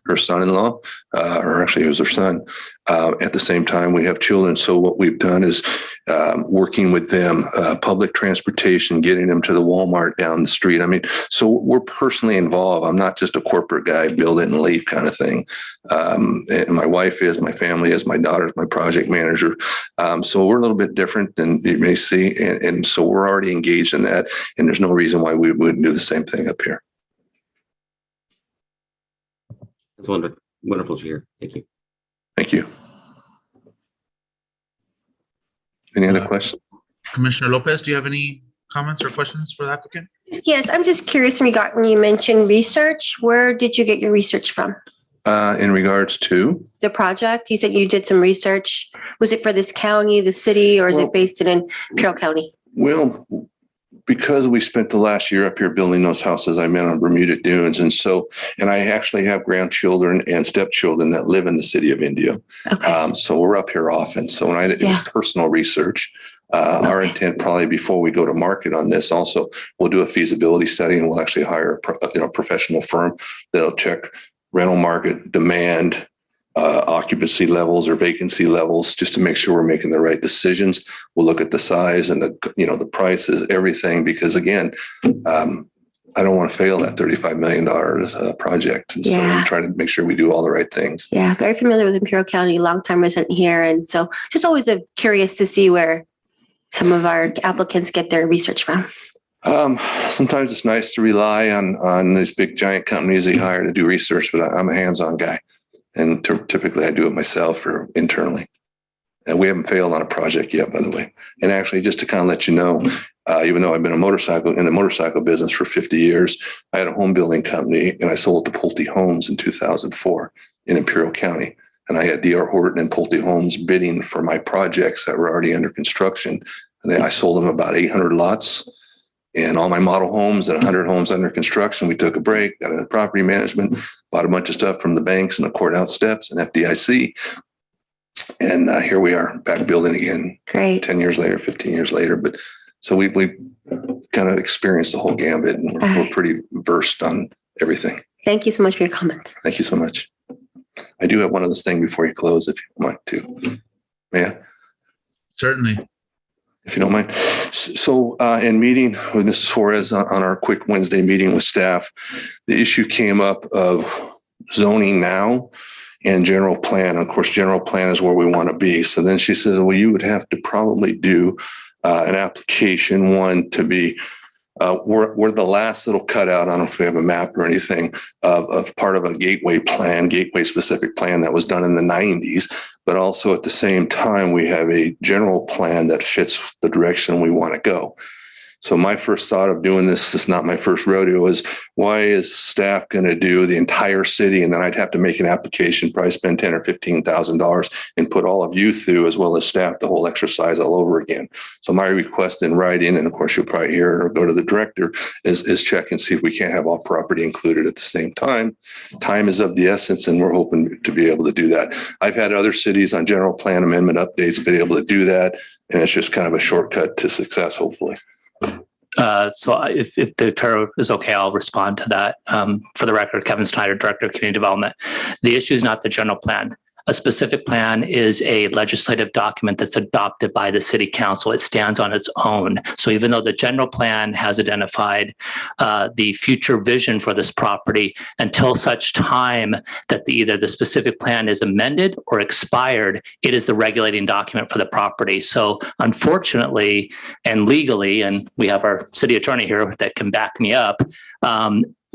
her son-in-law, or actually it was her son. At the same time, we have children. So what we've done is working with them, public transportation, getting them to the Walmart down the street. I mean, so we're personally involved. I'm not just a corporate guy, build it and leave kind of thing. And my wife is, my family is, my daughter's my project manager. So we're a little bit different than you may see. And so we're already engaged in that. And there's no reason why we wouldn't do the same thing up here. That's wonderful to hear. Thank you. Thank you. Any other questions? Commissioner Lopez, do you have any comments or questions for the applicant? Yes, I'm just curious when you mentioned research, where did you get your research from? In regards to? The project, you said you did some research. Was it for this county, the city, or is it based in Imperial County? Well, because we spent the last year up here building those houses I met on Bermuda Dunes. And I actually have grandchildren and stepchildren that live in the city of Indio. Okay. So we're up here often. So when it was personal research, our intent probably before we go to market on this, also we'll do a feasibility study and we'll actually hire a professional firm that'll check rental market demand, occupancy levels or vacancy levels, just to make sure we're making the right decisions. We'll look at the size and the prices, everything, because again, I don't want to fail that $35 million project. And so we try to make sure we do all the right things. Yeah, very familiar with Imperial County, long-time resident here. And so just always curious to see where some of our applicants get their research from. Sometimes it's nice to rely on these big giant companies they hire to do research, but I'm a hands-on guy. And typically I do it myself or internally. And we haven't failed on a project yet, by the way. And actually, just to kind of let you know, even though I've been in the motorcycle business for 50 years, I had a home building company and I sold to Pulte Homes in 2004 in Imperial County. And I had D.R. Horton and Pulte Homes bidding for my projects that were already under construction. And then I sold them about 800 lots. And all my model homes and 100 homes under construction. We took a break, got into property management, bought a bunch of stuff from the banks and the courthouse steps and FDIC. And here we are back building again. Great. 10 years later, 15 years later. But so we kind of experienced the whole gambit and we're pretty versed on everything. Thank you so much for your comments. Thank you so much. I do have one other thing before you close, if you want to. May I? Certainly. If you don't mind. So in meeting with Mrs. Suarez on our quick Wednesday meeting with staff, the issue came up of zoning now and general plan. Of course, general plan is where we want to be. So then she says, well, you would have to probably do an application, one to be, we're the last little cutout. I don't know if we have a map or anything of part of a gateway specific plan that was done in the 90s. But also at the same time, we have a general plan that fits the direction we want to go. So my first thought of doing this is not my first rodeo, is why is staff going to do the entire city? And then I'd have to make an application, probably spend $10,000 or $15,000 and put all of you through, as well as staff, the whole exercise all over again. So my request in writing, and of course you'll probably hear it or go to the director, is check and see if we can't have all property included at the same time. Time is of the essence, and we're hoping to be able to do that. I've had other cities on general plan amendment updates been able to do that, and it's just kind of a shortcut to success, hopefully. So if the chair is okay, I'll respond to that. For the record, Kevin Snyder, Director of Community Development. The issue is not the general plan. A specific plan is a legislative document that's adopted by the city council. It stands on its own. So even though the general plan has identified the future vision for this property, until such time that either the specific plan is amended or expired, it is the regulating document for the property. So unfortunately and legally, and we have our city attorney here that can back me up,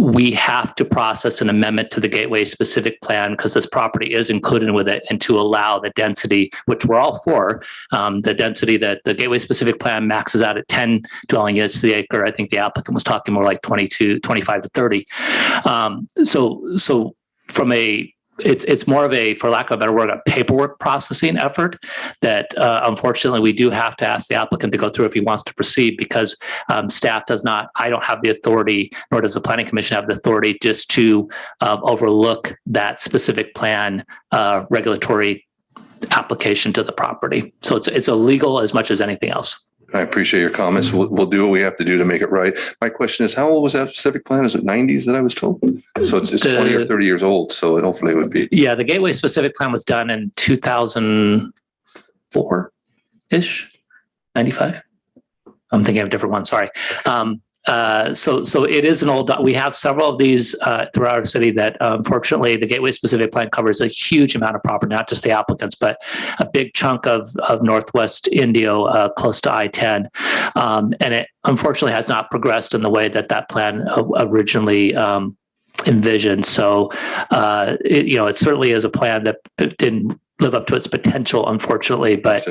we have to process an amendment to the gateway specific plan because this property is included with it, and to allow the density, which we're all for, the density that the gateway specific plan maxes out at 10 dwelling units to the acre. I think the applicant was talking more like 25 to 30. So from it's more of a, for lack of a better word, a paperwork processing effort that unfortunately we do have to ask the applicant to go through if he wants to proceed, because staff does not, I don't have the authority, nor does the Planning Commission have the authority just to overlook that specific plan regulatory application to the property. So it's illegal as much as anything else. I appreciate your comments. We'll do what we have to do to make it right. My question is, how old was that specific plan? Is it 90s that I was told? So it's 20 or 30 years old. So hopefully it would be. Yeah, the gateway specific plan was done in 2004-ish, 95. I'm thinking of a different one. Sorry. So it is an old, we have several of these throughout our city that unfortunately the gateway specific plan covers a huge amount of property, not just the applicants, but a big chunk of Northwest Indio close to I-10. And it unfortunately has not progressed in the way that plan originally envisioned. So, it certainly is a plan that didn't live up to its potential, unfortunately, but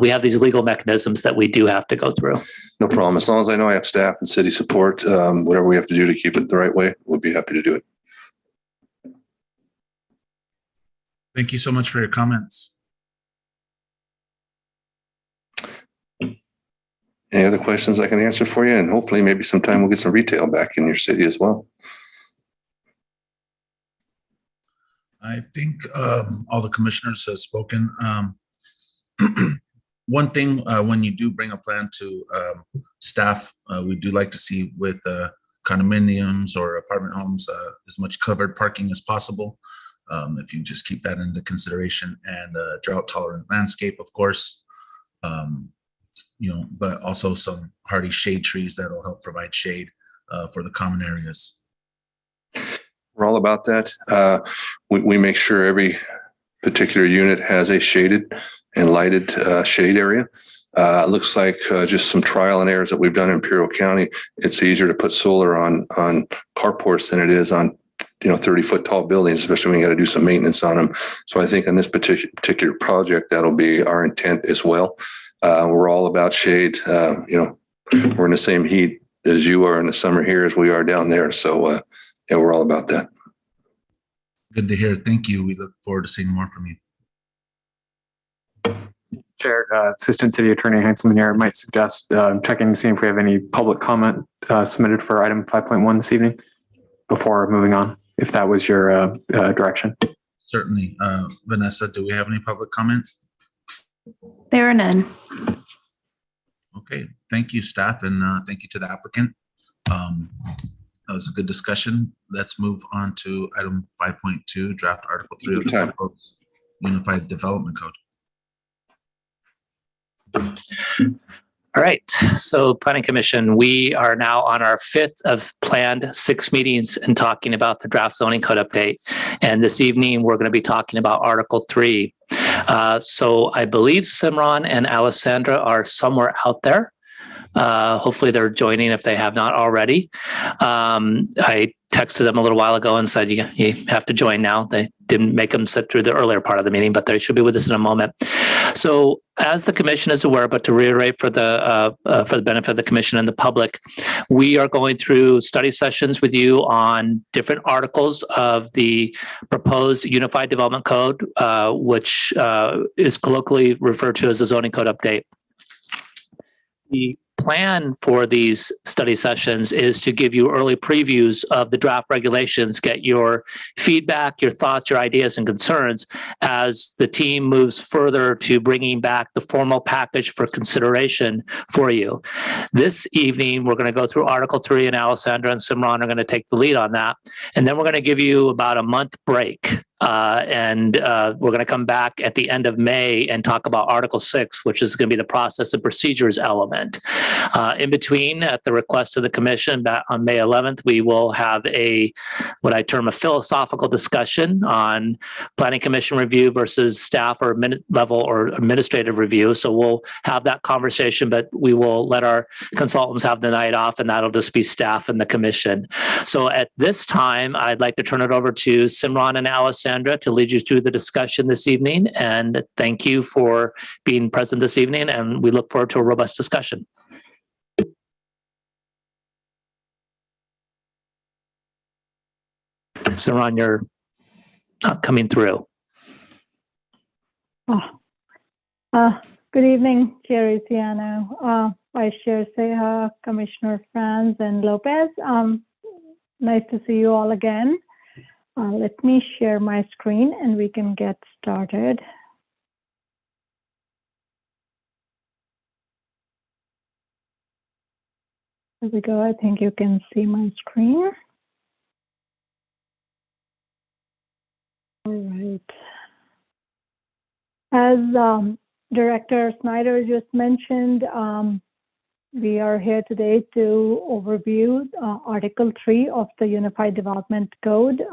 we have these legal mechanisms that we do have to go through. No problem. As long as I know I have staff and city support, whatever we have to do to keep it the right way, we'll be happy to do it. Thank you so much for your comments. And Any other questions I can answer for you? And hopefully maybe sometime we'll get some retail back in your city as well. I think all the commissioners have spoken. One thing, when you do bring a plan to staff, we do like to see with condominiums or apartment homes as much covered parking as possible. If you just keep that into consideration, and drought tolerant landscape, of course, but also some hardy shade trees that will help provide shade for the common areas. We're all about that. We make sure every particular unit has a shaded and lighted shade area. It looks like just some trial and errors that we've done in Imperial County. It's easier to put solar on carports than it is on 30-foot tall buildings, especially when you got to do some maintenance on them. So I think on this particular project, that'll be our intent as well. We're all about shade. We're in the same heat as you are in the summer here as we are down there. So yeah, we're all about that. Good to hear. Thank you. We look forward to seeing more from you. Chair, Assistant City Attorney Hanselman here might suggest checking to see if we have any public comment submitted for item 5.1 this evening before moving on, if that was your direction. Certainly. Vanessa, do we have any public comment? There are none. Okay, thank you, staff, and thank you to the applicant. That was a good discussion. Let's move on to item 5.2, draft Article 3 of the proposed Unified Development Code. All right, so Planning Commission, we are now on our 5th of planned 6 meetings and talking about the draft zoning code update. And this evening, we're going to be talking about Article 3. So I believe Simran and Alessandra are somewhere out there. Hopefully they're joining if they have not already. I texted them a little while ago and said, you have to join now. They didn't make them sit through the earlier part of the meeting, but they should be with us in a moment. So as the commission is aware, but to reiterate for the benefit of the commission and the public, we are going through study sessions with you on different articles of the proposed Unified Development Code, which is colloquially referred to as the zoning code update. The plan for these study sessions is to give you early previews of the draft regulations, get your feedback, your thoughts, your ideas, and concerns as the team moves further to bringing back the formal package for consideration for you. This evening, we're going to go through Article 3, and Alessandra and Simran are going to take the lead on that. And then we're going to give you about a month break. And we're going to come back at the end of May and talk about Article 6, which is going to be the process and procedures element. In between, at the request of the commission, on May 11th, we will have what I term a philosophical discussion on planning commission review versus staff or level or administrative review. So we'll have that conversation, but we will let our consultants have the night off, and that'll just be staff and the commission. So at this time, I'd like to turn it over to Simran and Alessandra to lead you through the discussion this evening. And thank you for being present this evening, and we look forward to a robust discussion. Simran, you're not coming through. Good evening, Chair Isiano, Vice Chair Seha, Commissioner Franz, and Lopez. Nice to see you all again. Let me share my screen and we can get started. There we go. I think you can see my screen. All right. As Director Snyder just mentioned, we are here today to overview Article 3 of the Unified Development Code.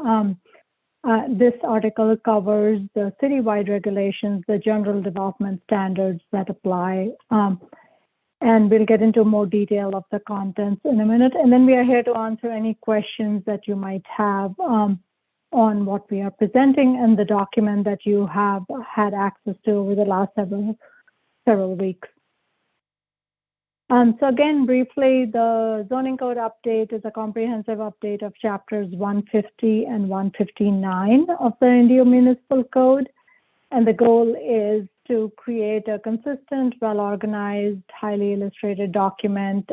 This article covers the citywide regulations, the general development standards that apply, and we'll get into more detail of the contents in a minute. And then we are here to answer any questions that you might have on what we are presenting and the document that you have had access to over the last several weeks. So again, briefly, the zoning code update is a comprehensive update of chapters 150 and 159 of the Indio Municipal Code. And the goal is to create a consistent, well-organized, highly illustrated document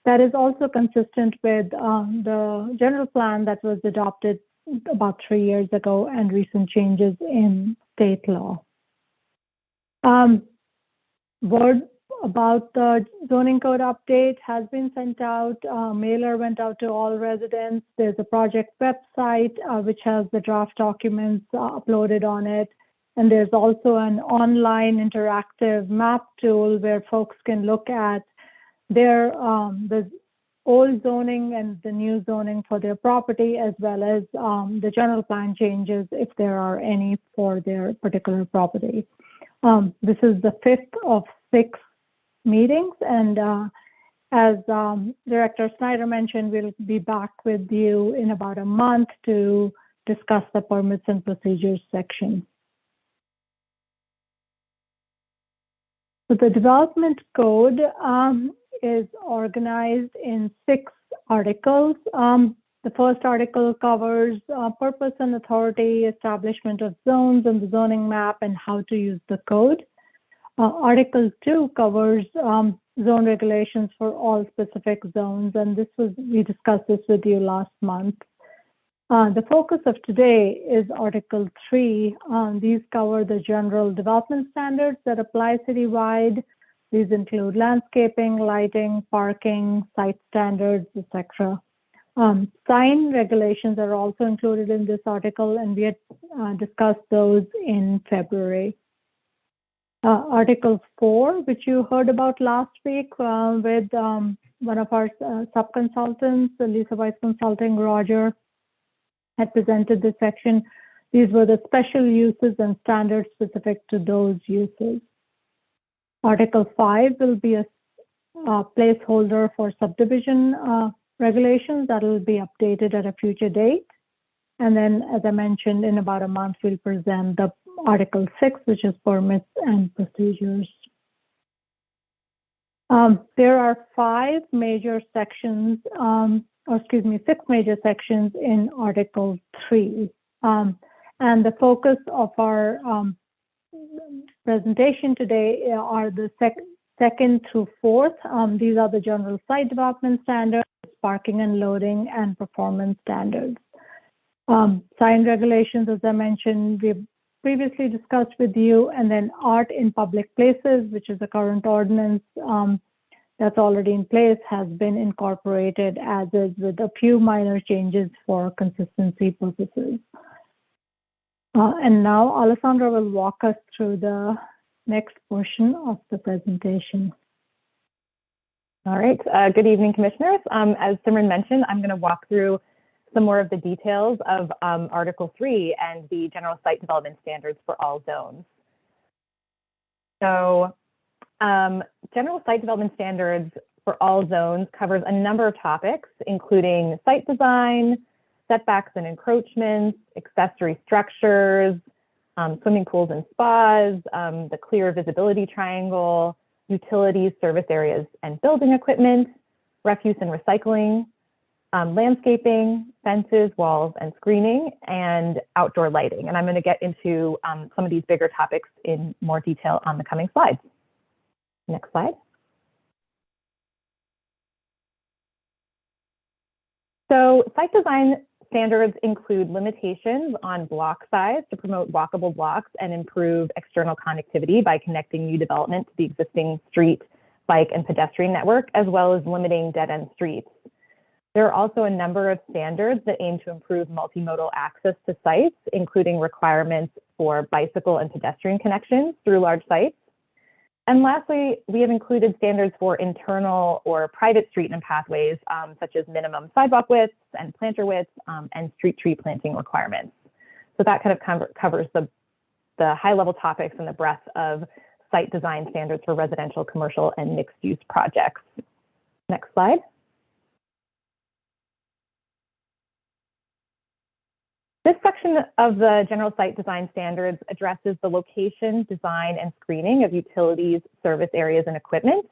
that is also consistent with the general plan that was adopted about 3 years ago and recent changes in state law. Word about the zoning code update has been sent out. Mailer went out to all residents. There's a project website which has the draft documents uploaded on it. And there's also an online interactive map tool where folks can look at their the old zoning and the new zoning for their property, as well as the general plan changes if there are any for their particular property. This is the 5th of 6 meetings, and as Director Snyder mentioned, we'll be back with you in about a month to discuss the permits and procedures section. So the development code is organized in 6 articles. The first article covers purpose and authority, establishment of zones and the zoning map, and how to use the code. Article 2 covers zone regulations for all specific zones, and we discussed this with you last month. The focus of today is Article 3. These cover the general development standards that apply citywide. These include landscaping, lighting, parking, site standards, etc. Sign regulations are also included in this article, and we had discussed those in February. Article 4, which you heard about last week with one of our sub-consultants, Lisa Vice Consulting, Roger, had presented this section. These were the special uses and standards specific to those uses. Article 5 will be a placeholder for subdivision regulations that will be updated at a future date. And then, as I mentioned, in about a month, we'll present the Article 6, which is permits and procedures. There are 6 major sections in Article 3. And the focus of our presentation today are the second through 4th. These are the general site development standards, parking and loading, and performance standards. Sign regulations, as I mentioned, we've previously discussed with you, and then art in public places, which is the current ordinance that's already in place, has been incorporated as is, with a few minor changes for consistency purposes. And now Alessandra will walk us through the next portion of the presentation. All right. Good evening, commissioners. As Simran mentioned, I'm going to walk through some more of the details of Article 3 and the general site development standards for all zones. So general site development standards for all zones covers a number of topics, including site design, setbacks and encroachments, accessory structures, swimming pools and spas, the clear visibility triangle, utilities, service areas, and building equipment, refuse and recycling, landscaping, fences, walls, and screening, and outdoor lighting. And I'm going to get into some of these bigger topics in more detail on the coming slides. Next slide. So site design standards include limitations on block size to promote walkable blocks and improve external connectivity by connecting new development to the existing street, bike, and pedestrian network, as well as limiting dead-end streets. There are also a number of standards that aim to improve multimodal access to sites, including requirements for bicycle and pedestrian connections through large sites. And lastly, we have included standards for internal or private street and pathways, such as minimum sidewalk widths and planter widths, and street tree planting requirements. So that kind of covers the high-level topics and the breadth of site design standards for residential, commercial, and mixed-use projects. Next slide. This section of the general site design standards addresses the location, design, and screening of utilities, service areas, and equipment.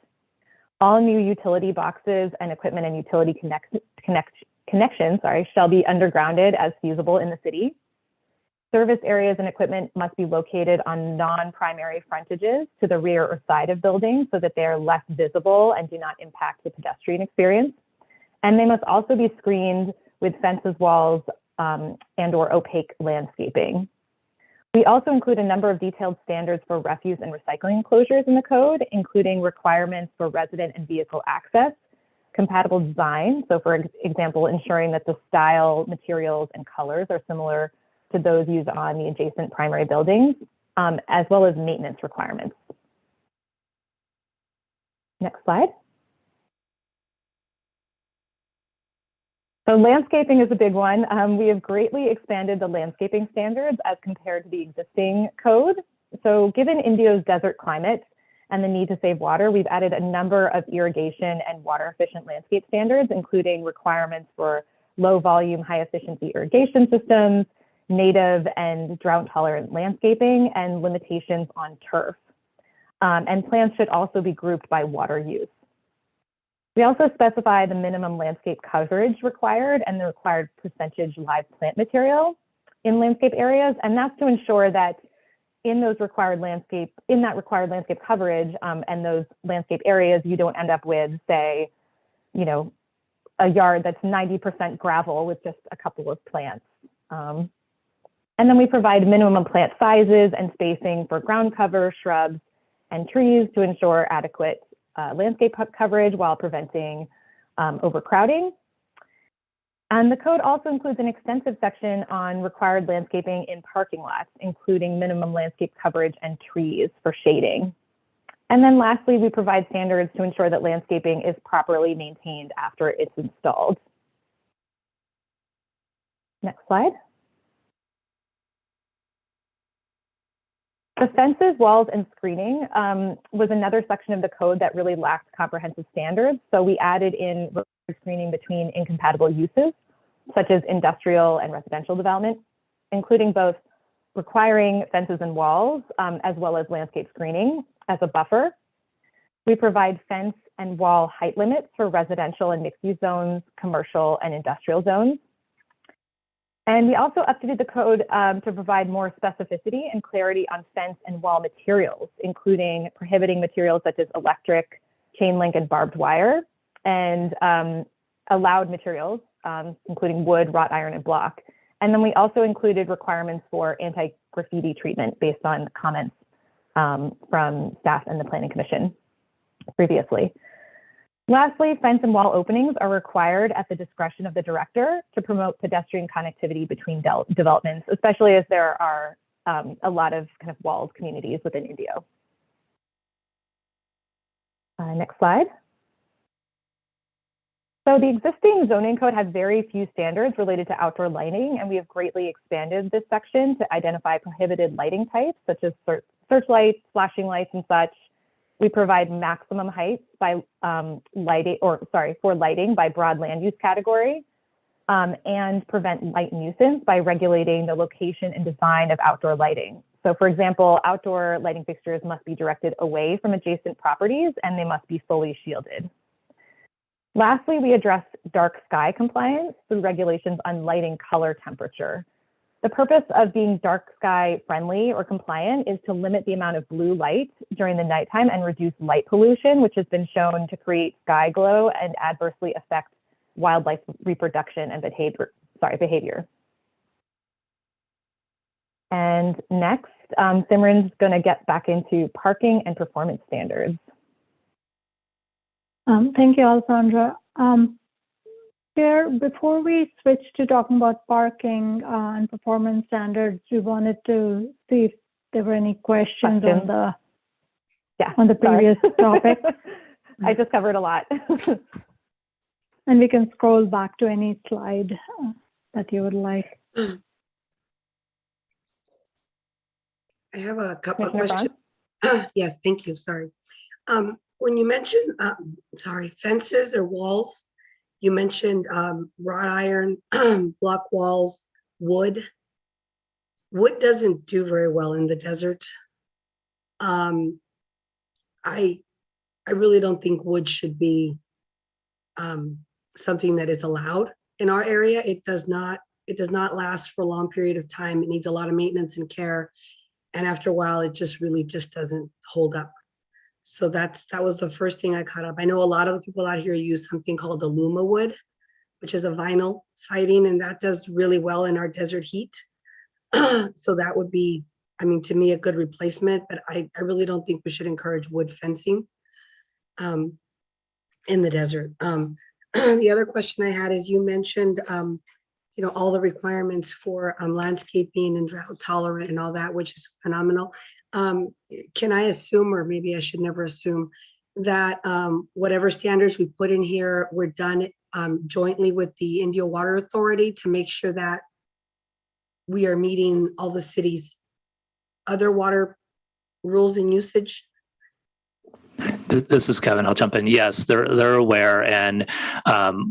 All new utility boxes and equipment and utility connections shall be undergrounded as feasible in the city. Service areas and equipment must be located on non-primary frontages to the rear or side of buildings so that they are less visible and do not impact the pedestrian experience. And they must also be screened with fences, walls, and or opaque landscaping. We also include a number of detailed standards for refuse and recycling enclosures in the code, including requirements for resident and vehicle access, compatible design. So for example, ensuring that the style, materials, and colors are similar to those used on the adjacent primary buildings, as well as maintenance requirements. Next slide. So landscaping is a big one. We have greatly expanded the landscaping standards as compared to the existing code. So given Indio's desert climate and the need to save water, we've added a number of irrigation and water efficient landscape standards, including requirements for low volume, high efficiency irrigation systems, native and drought tolerant landscaping, and limitations on turf. And plants should also be grouped by water use. We also specify the minimum landscape coverage required and the required percentage live plant material in landscape areas. And that's to ensure that in that required landscape coverage and those landscape areas, you don't end up with, say, you know, a yard that's 90% gravel with just a couple of plants. And then we provide minimum plant sizes and spacing for ground cover, shrubs, and trees to ensure adequate landscape coverage while preventing overcrowding. And the code also includes an extensive section on required landscaping in parking lots, including minimum landscape coverage and trees for shading. And then lastly, we provide standards to ensure that landscaping is properly maintained after it's installed. Next slide. The fences, walls, and screening was another section of the code that really lacked comprehensive standards. So we added in screening between incompatible uses, such as industrial and residential development, including both requiring fences and walls, as well as landscape screening as a buffer. We provide fence and wall height limits for residential and mixed-use zones, commercial and industrial zones. And we also updated the code to provide more specificity and clarity on fence and wall materials, including prohibiting materials such as electric, chain link, and barbed wire, and allowed materials, including wood, wrought iron, and block. And then we also included requirements for anti-graffiti treatment based on comments from staff and the Planning Commission previously. Lastly, fence and wall openings are required at the discretion of the director to promote pedestrian connectivity between developments, especially as there are a lot of kind of walled communities within Indio. Next slide. So the existing zoning code has very few standards related to outdoor lighting, and we have greatly expanded this section to identify prohibited lighting types, such as searchlights, flashing lights, and such. We provide maximum heights by for lighting by broad land use category, and prevent light nuisance by regulating the location and design of outdoor lighting. So for example, outdoor lighting fixtures must be directed away from adjacent properties and they must be fully shielded. Lastly, we address dark sky compliance through regulations on lighting color temperature. The purpose of being dark sky friendly or compliant is to limit the amount of blue light during the nighttime and reduce light pollution, which has been shown to create sky glow and adversely affect wildlife reproduction and behavior. And next, Simran's going to get back into parking and performance standards. Thank you, Alessandra. Chair, before we switch to talking about parking and performance standards, we wanted to see if there were any questions on the previous topic. I just covered a lot. And we can scroll back to any slide that you would like. I have a couple of questions. Yes, thank you. Sorry. When you mentioned, fences or walls, you mentioned wrought iron, block walls, wood. Wood doesn't do very well in the desert. I really don't think wood should be something that is allowed in our area. It does not it does not last for a long period of time. It needs a lot of maintenance and care. And after a while, it just really just doesn't hold up. So that was the first thing I caught up. I know a lot of the people out here use something called Aluma wood, which is a vinyl siding, and that does really well in our desert heat. So that would be, I mean, to me, a good replacement, but I really don't think we should encourage wood fencing in the desert. The other question I had is you mentioned, you know, all the requirements for landscaping and drought tolerant and all that, which is phenomenal. Can I assume, or maybe I should never assume, that whatever standards we put in here were done jointly with the Indio Water Authority to make sure that we are meeting all the city's other water rules and usage? This is Kevin. I'll jump in. Yes, they're aware, and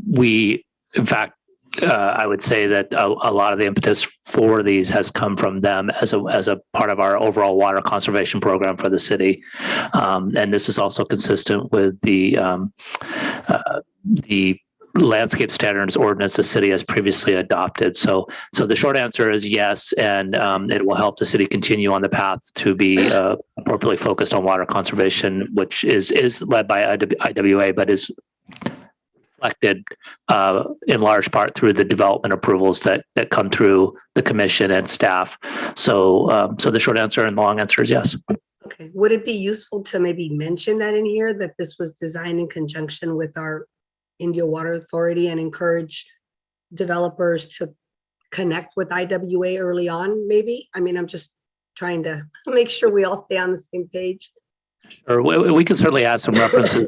we, in fact, I would say that a lot of the impetus for these has come from them as a part of our overall water conservation program for the city, and this is also consistent with the landscape standards ordinance the city has previously adopted. So the short answer is yes, and it will help the city continue on the path to be appropriately focused on water conservation, which is led by IWA, but is reflected in large part through the development approvals that come through the commission and staff. So the short answer and the long answer is yes. Okay. Would it be useful to maybe mention that in here, that this was designed in conjunction with our Indio Water Authority, and encourage developers to connect with IWA early on, maybe? I mean, I'm just trying to make sure we all stay on the same page. Sure, we can certainly add some references.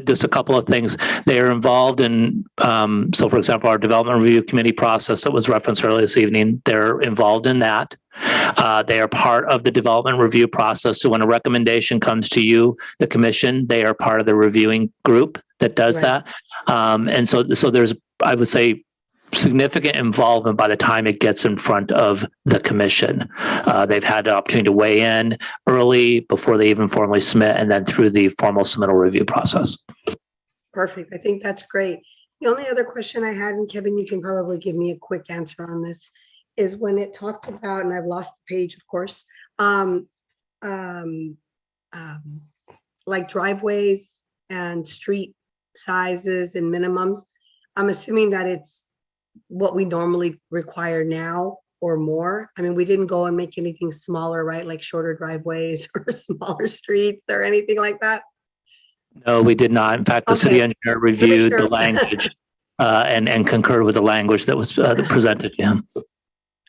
Just a couple of things. They are involved in, so for example, our development review committee process that was referenced earlier this evening, they're involved in that. They are part of the development review process. So when a recommendation comes to you, the commission, they are part of the reviewing group that does that. And so there's, I would say, significant involvement by the time it gets in front of the commission. They've had the opportunity to weigh in early before they even formally submit, and then through the formal submittal review process. Perfect. I think that's great. The only other question I had, and Kevin, you can probably give me a quick answer on this, is when it talked about, and I've lost the page, of course, like driveways and street sizes and minimums. I'm assuming that it's what we normally require now or more. I mean, we didn't go and make anything smaller, right? Like shorter driveways or smaller streets or anything like that. No, we did not. In fact, the city engineer reviewed the language and concurred with the language that was presented to him.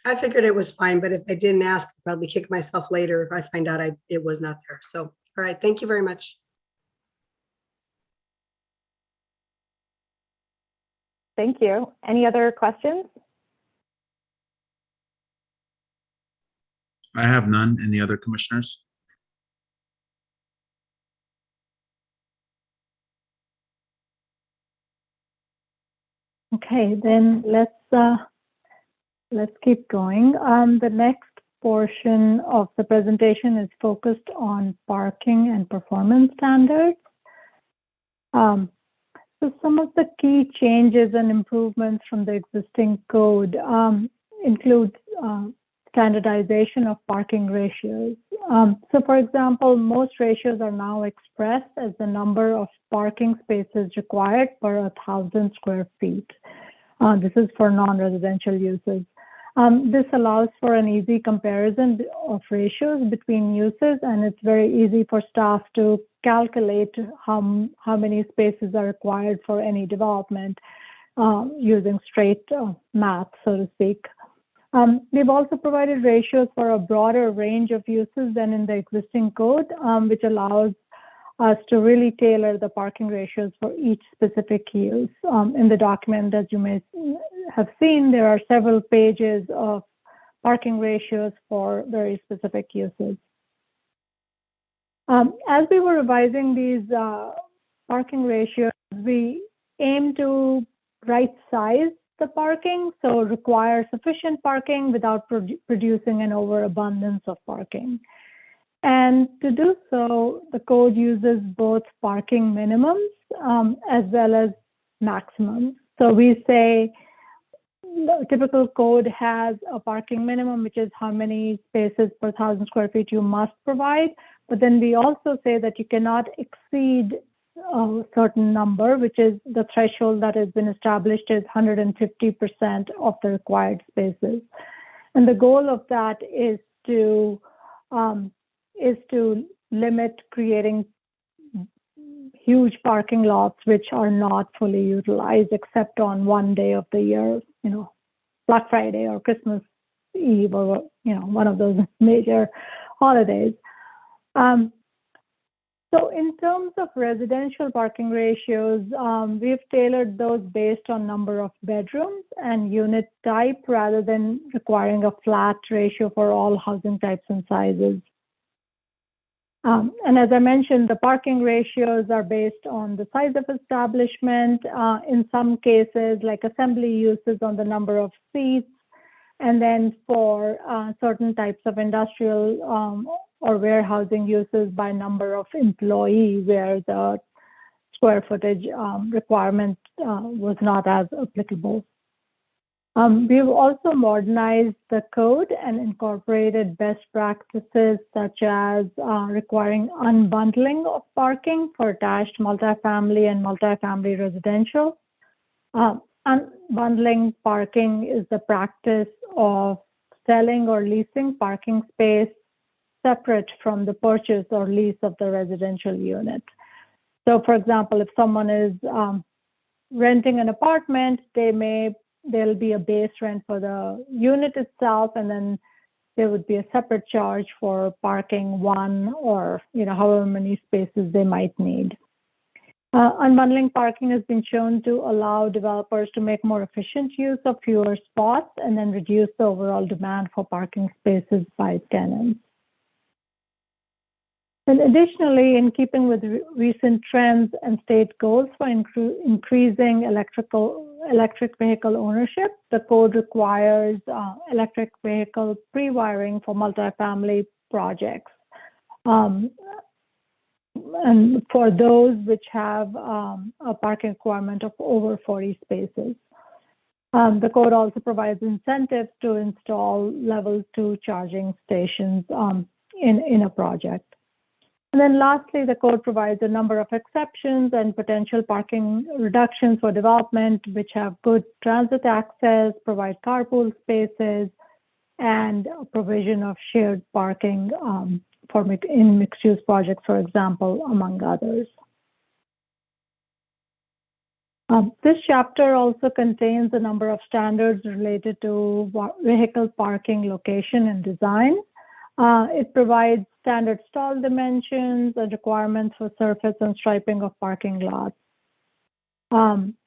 I figured it was fine, but if I didn't ask, I'd probably kick myself later if I find out it was not there. So, all right. Thank you very much. Thank you. Any other questions? I have none. Any other commissioners? Okay, then let's keep going. The next portion of the presentation is focused on parking and performance standards. So some of the key changes and improvements from the existing code include standardization of parking ratios. So for example, most ratios are now expressed as the number of parking spaces required per 1,000 square feet. This is for non-residential uses. This allows for an easy comparison of ratios between uses, and it's very easy for staff to calculate how many spaces are required for any development using straight math, so to speak. We've also provided ratios for a broader range of uses than in the existing code, which allows us to really tailor the parking ratios for each specific use. In the document, as you may have seen, there are several pages of parking ratios for very specific uses. As we were revising these parking ratios, we aim to right-size the parking, so require sufficient parking without producing an overabundance of parking. And to do so, the code uses both parking minimums as well as maximums. So we say the typical code has a parking minimum, which is how many spaces per 1,000 square feet you must provide. But then we also say that you cannot exceed a certain number, which is the threshold that has been established is 150% of the required spaces. And the goal of that is to limit creating huge parking lots which are not fully utilized except on one day of the year, Black Friday or Christmas Eve or, one of those major holidays. So in terms of residential parking ratios, we've tailored those based on number of bedrooms and unit type rather than requiring a flat ratio for all housing types and sizes. And as I mentioned, the parking ratios are based on the size of establishment, in some cases like assembly uses on the number of seats, and then for certain types of industrial or warehousing uses by number of employees, where the square footage requirement was not as applicable. We've also modernized the code and incorporated best practices such as requiring unbundling of parking for attached multifamily and multifamily residential. Unbundling parking is the practice of selling or leasing parking space separate from the purchase or lease of the residential unit. So for example, if someone is renting an apartment, there'll be a base rent for the unit itself, and then there would be a separate charge for parking one or however many spaces they might need. Unbundling parking has been shown to allow developers to make more efficient use of fewer spots and then reduce the overall demand for parking spaces by tenants. And additionally, in keeping with recent trends and state goals for increasing electric vehicle ownership, the code requires electric vehicle pre-wiring for multifamily projects. And for those which have a parking requirement of over 40 spaces. The code also provides incentives to install level 2 charging stations in a project. And then lastly, the code provides a number of exceptions and potential parking reductions for development which have good transit access, provide carpool spaces, and a provision of shared parking in mixed-use projects, for example, among others. This chapter also contains a number of standards related to vehicle parking location and design. It provides standard stall dimensions and requirements for surface and striping of parking lots.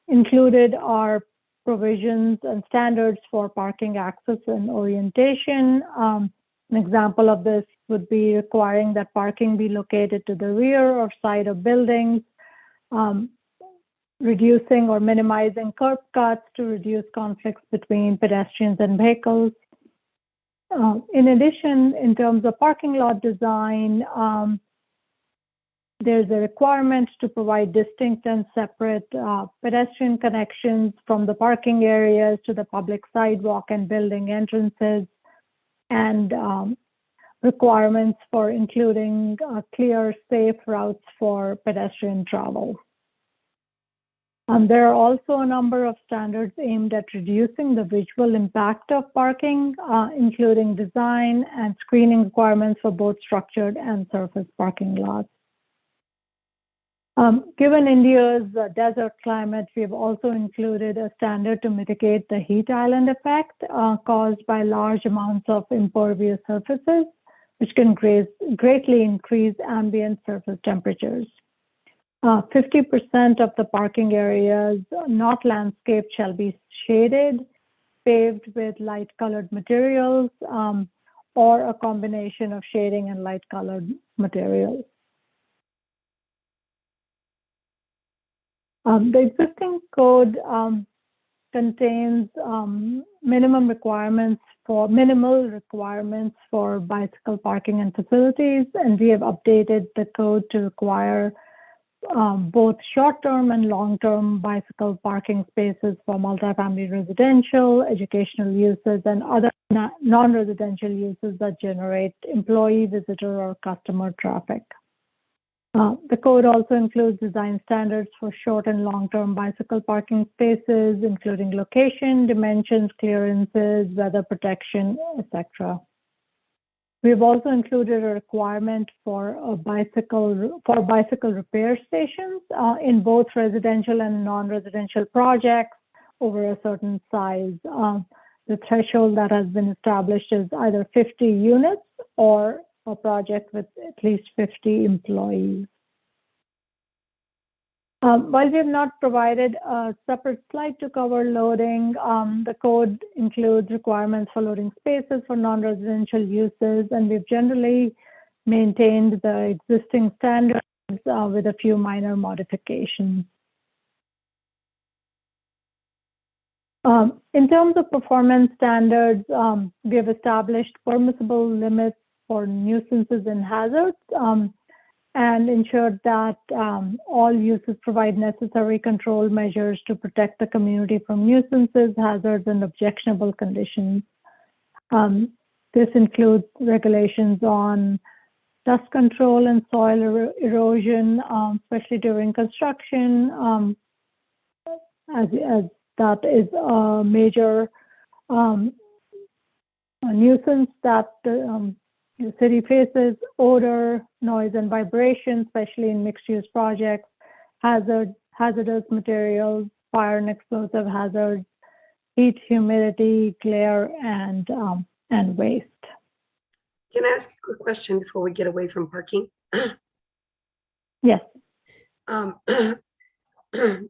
Included are provisions and standards for parking access and orientation. An example of this would be requiring that parking be located to the rear or side of buildings, reducing or minimizing curb cuts to reduce conflicts between pedestrians and vehicles. In addition, in terms of parking lot design, there's a requirement to provide distinct and separate pedestrian connections from the parking areas to the public sidewalk and building entrances, and requirements for including clear, safe routes for pedestrian travel. There are also a number of standards aimed at reducing the visual impact of parking, including design and screening requirements for both structured and surface parking lots. Given India's desert climate, we have also included a standard to mitigate the heat island effect caused by large amounts of impervious surfaces, which can greatly increase ambient surface temperatures. 50% of the parking areas not landscaped shall be shaded, paved with light-colored materials, or a combination of shading and light-colored materials. The existing code contains minimal requirements for bicycle parking and facilities, and we have updated the code to require both short-term and long-term bicycle parking spaces for multifamily residential, educational uses, and other non-residential uses that generate employee, visitor, or customer traffic. The code also includes design standards for short and long-term bicycle parking spaces, including location, dimensions, clearances, weather protection, etc. We've also included a requirement for bicycle repair stations in both residential and non-residential projects over a certain size. The threshold that has been established is either 50 units or a project with at least 50 employees. While we have not provided a separate slide to cover loading, the code includes requirements for loading spaces for non-residential uses, and we've generally maintained the existing standards with a few minor modifications. In terms of performance standards, we have established permissible limits for nuisances and hazards, and ensured that all uses provide necessary control measures to protect the community from nuisances, hazards, and objectionable conditions. This includes regulations on dust control and soil erosion, especially during construction, as that is a major nuisance that the city faces. Odor, noise, and vibration, especially in mixed-use projects, hazardous materials, fire and explosive hazards, heat, humidity, glare, and waste. Can I ask a quick question before we get away from parking? Yes.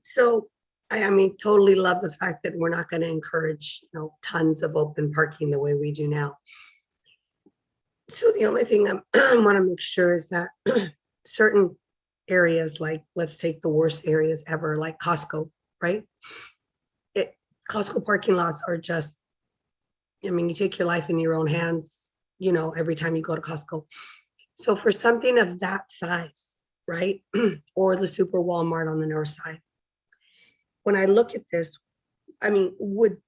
So I mean, totally love the fact that we're not going to encourage, tons of open parking the way we do now. So the only thing I want to make sure is that certain areas, like let's take the worst areas ever, like Costco, right? Costco parking lots are just, I mean, you take your life in your own hands, every time you go to Costco. So for something of that size, right? Or the Super Walmart on the north side, when I look at this, I mean, would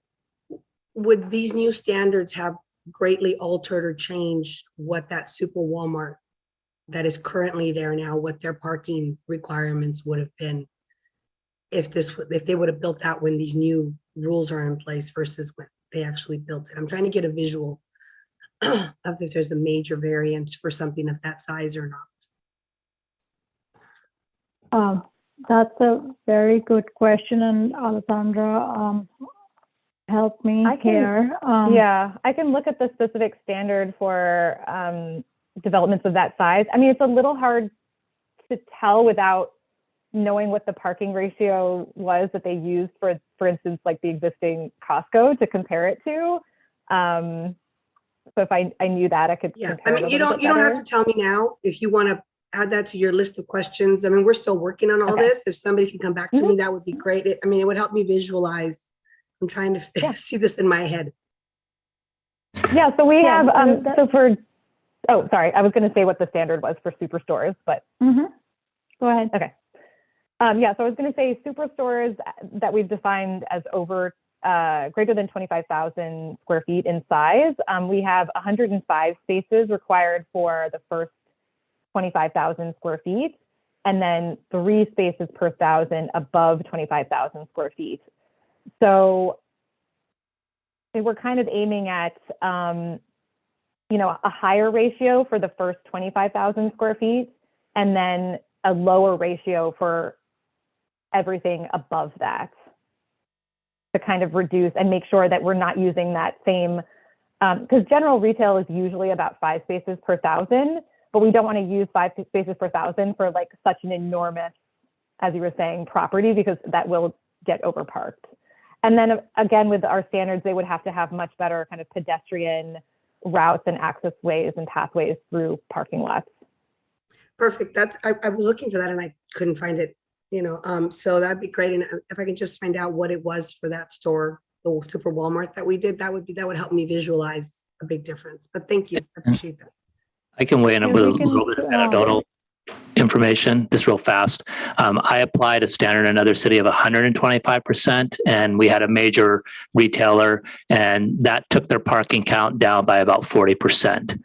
these new standards have greatly altered or changed what that Super Walmart that is currently there now, what their parking requirements would have been if they would have built that when these new rules are in place versus when they actually built it? I'm trying to get a visual of if there's a major variance for something of that size or not. That's a very good question, and Alessandra, help me here. Yeah, I can look at the specific standard for developments of that size. I mean, it's a little hard to tell without knowing what the parking ratio was that they used for instance, like the existing Costco to compare it to. So if I knew that, I could. Yeah, I mean, you don't have to tell me now if you want to add that to your list of questions. I mean, we're still working on all this. If somebody can come back to me, that would be great. I mean, it would help me visualize. I'm trying to see this in my head. Yeah, so we have, sorry, I was going to say what the standard was for superstores, but. Go ahead. Okay. Yeah, so I was going to say superstores that we've defined as over greater than 25,000 square feet in size. We have 105 spaces required for the first 25,000 square feet, and then 3 spaces per 1,000 above 25,000 square feet. So we're kind of aiming at, a higher ratio for the first 25,000 square feet, and then a lower ratio for everything above that to kind of reduce and make sure that we're not using that same, because general retail is usually about 5 spaces per 1,000, but we don't want to use 5 spaces per 1,000 for like such an enormous, as you were saying, property, because that will get overparked. And then again, with our standards, they would have to have much better kind of pedestrian routes and access ways and pathways through parking lots. Perfect. I was looking for that and I couldn't find it, so that'd be great. And if I can just find out what it was for that store, the Super Walmart that we did, that would help me visualize a big difference. But thank you. I appreciate that. I can weigh in with a little bit of anecdotal information, just real fast. I applied a standard in another city of 125%, and we had a major retailer, and that took their parking count down by about 40%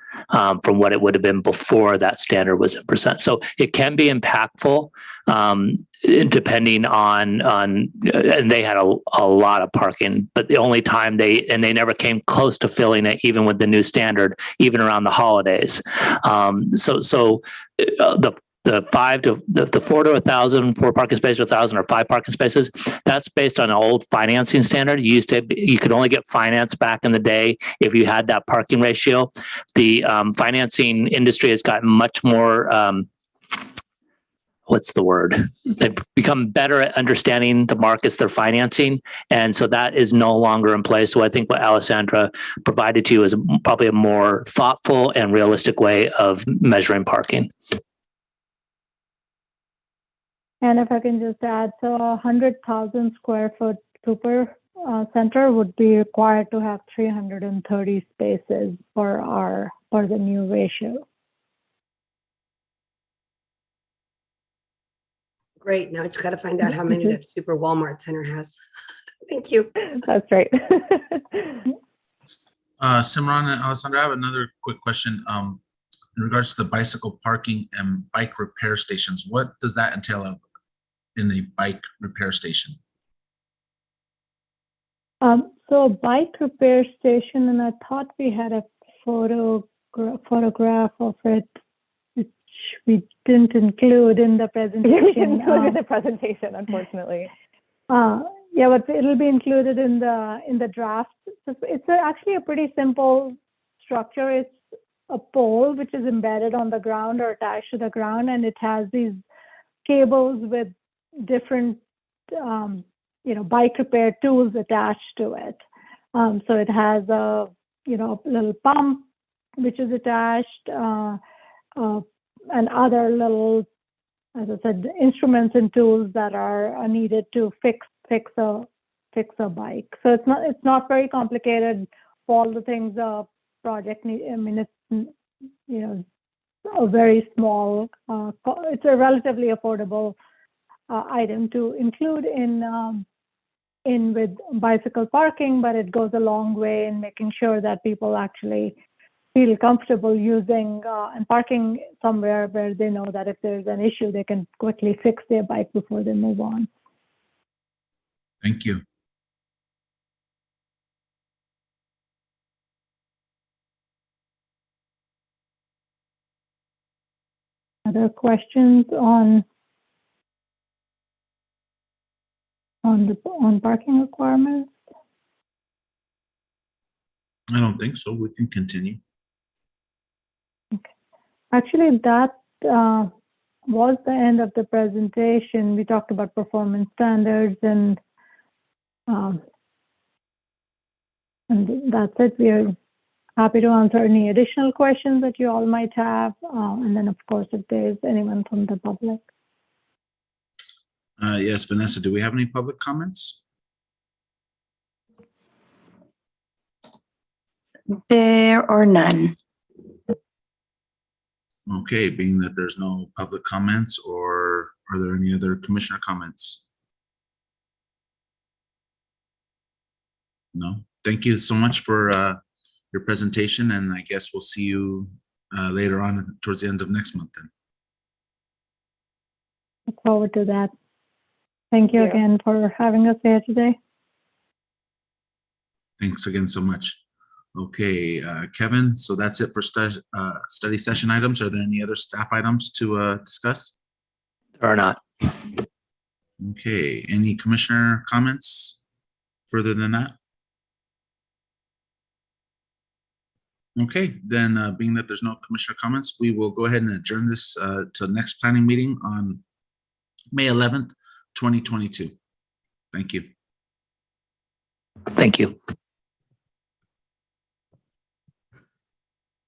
from what it would have been before that standard was in percent. So it can be impactful depending on, and they had a lot of parking, but the only time they never came close to filling it, even with the new standard, even around the holidays. The 4 to 1,000, 4 parking spaces to 1,000, or 5 parking spaces, that's based on an old financing standard. You could only get finance back in the day if you had that parking ratio. The financing industry has gotten much more, what's the word? They've become better at understanding the markets they're financing. And so that is no longer in place. So I think what Alessandra provided to you is probably a more thoughtful and realistic way of measuring parking. And if I can just add, so 100,000 square foot super center would be required to have 330 spaces for the new ratio. Great. Now I just got to find out how many that super Walmart center has. Thank you. That's right. Simran and Alessandra, I have another quick question. In regards to the bicycle parking and bike repair stations, what does that entail in a bike repair station? So a bike repair station, and I thought we had a photograph of it, which we didn't include in the presentation. We didn't include in the presentation, unfortunately. Yeah, but it'll be included in the draft. It's actually a pretty simple structure. It's a pole which is embedded on the ground or attached to the ground, and it has these cables with different bike repair tools attached to it. So it has a little pump which is attached, and other little, as I said, instruments and tools that are needed to fix a bike. So it's not very complicated. All the things a project need. I mean, it's a very small. It's a relatively affordable item to include in with bicycle parking, but it goes a long way in making sure that people actually feel comfortable using and parking somewhere where they know that if there's an issue, they can quickly fix their bike before they move on. Thank you. Other questions on parking requirements? I don't think so. We can continue. Okay. Actually, that was the end of the presentation. We talked about performance standards, and that's it. We are happy to answer any additional questions that you all might have. And then, of course, if there's anyone from the public. Yes, Vanessa, do we have any public comments? There are none. Okay, being that there's no public comments, or are there any other commissioner comments? No. Thank you so much for your presentation, and I guess we'll see you later on towards the end of next month then. Look forward to that. Thank you again for having us here today. Thanks again so much. Okay, Kevin, so that's it for study session items. Are there any other staff items to discuss? There are not. Okay, any commissioner comments further than that? Okay, then being that there's no commissioner comments, we will go ahead and adjourn this to next planning meeting on May 11th, 2022. Thank you. Thank you.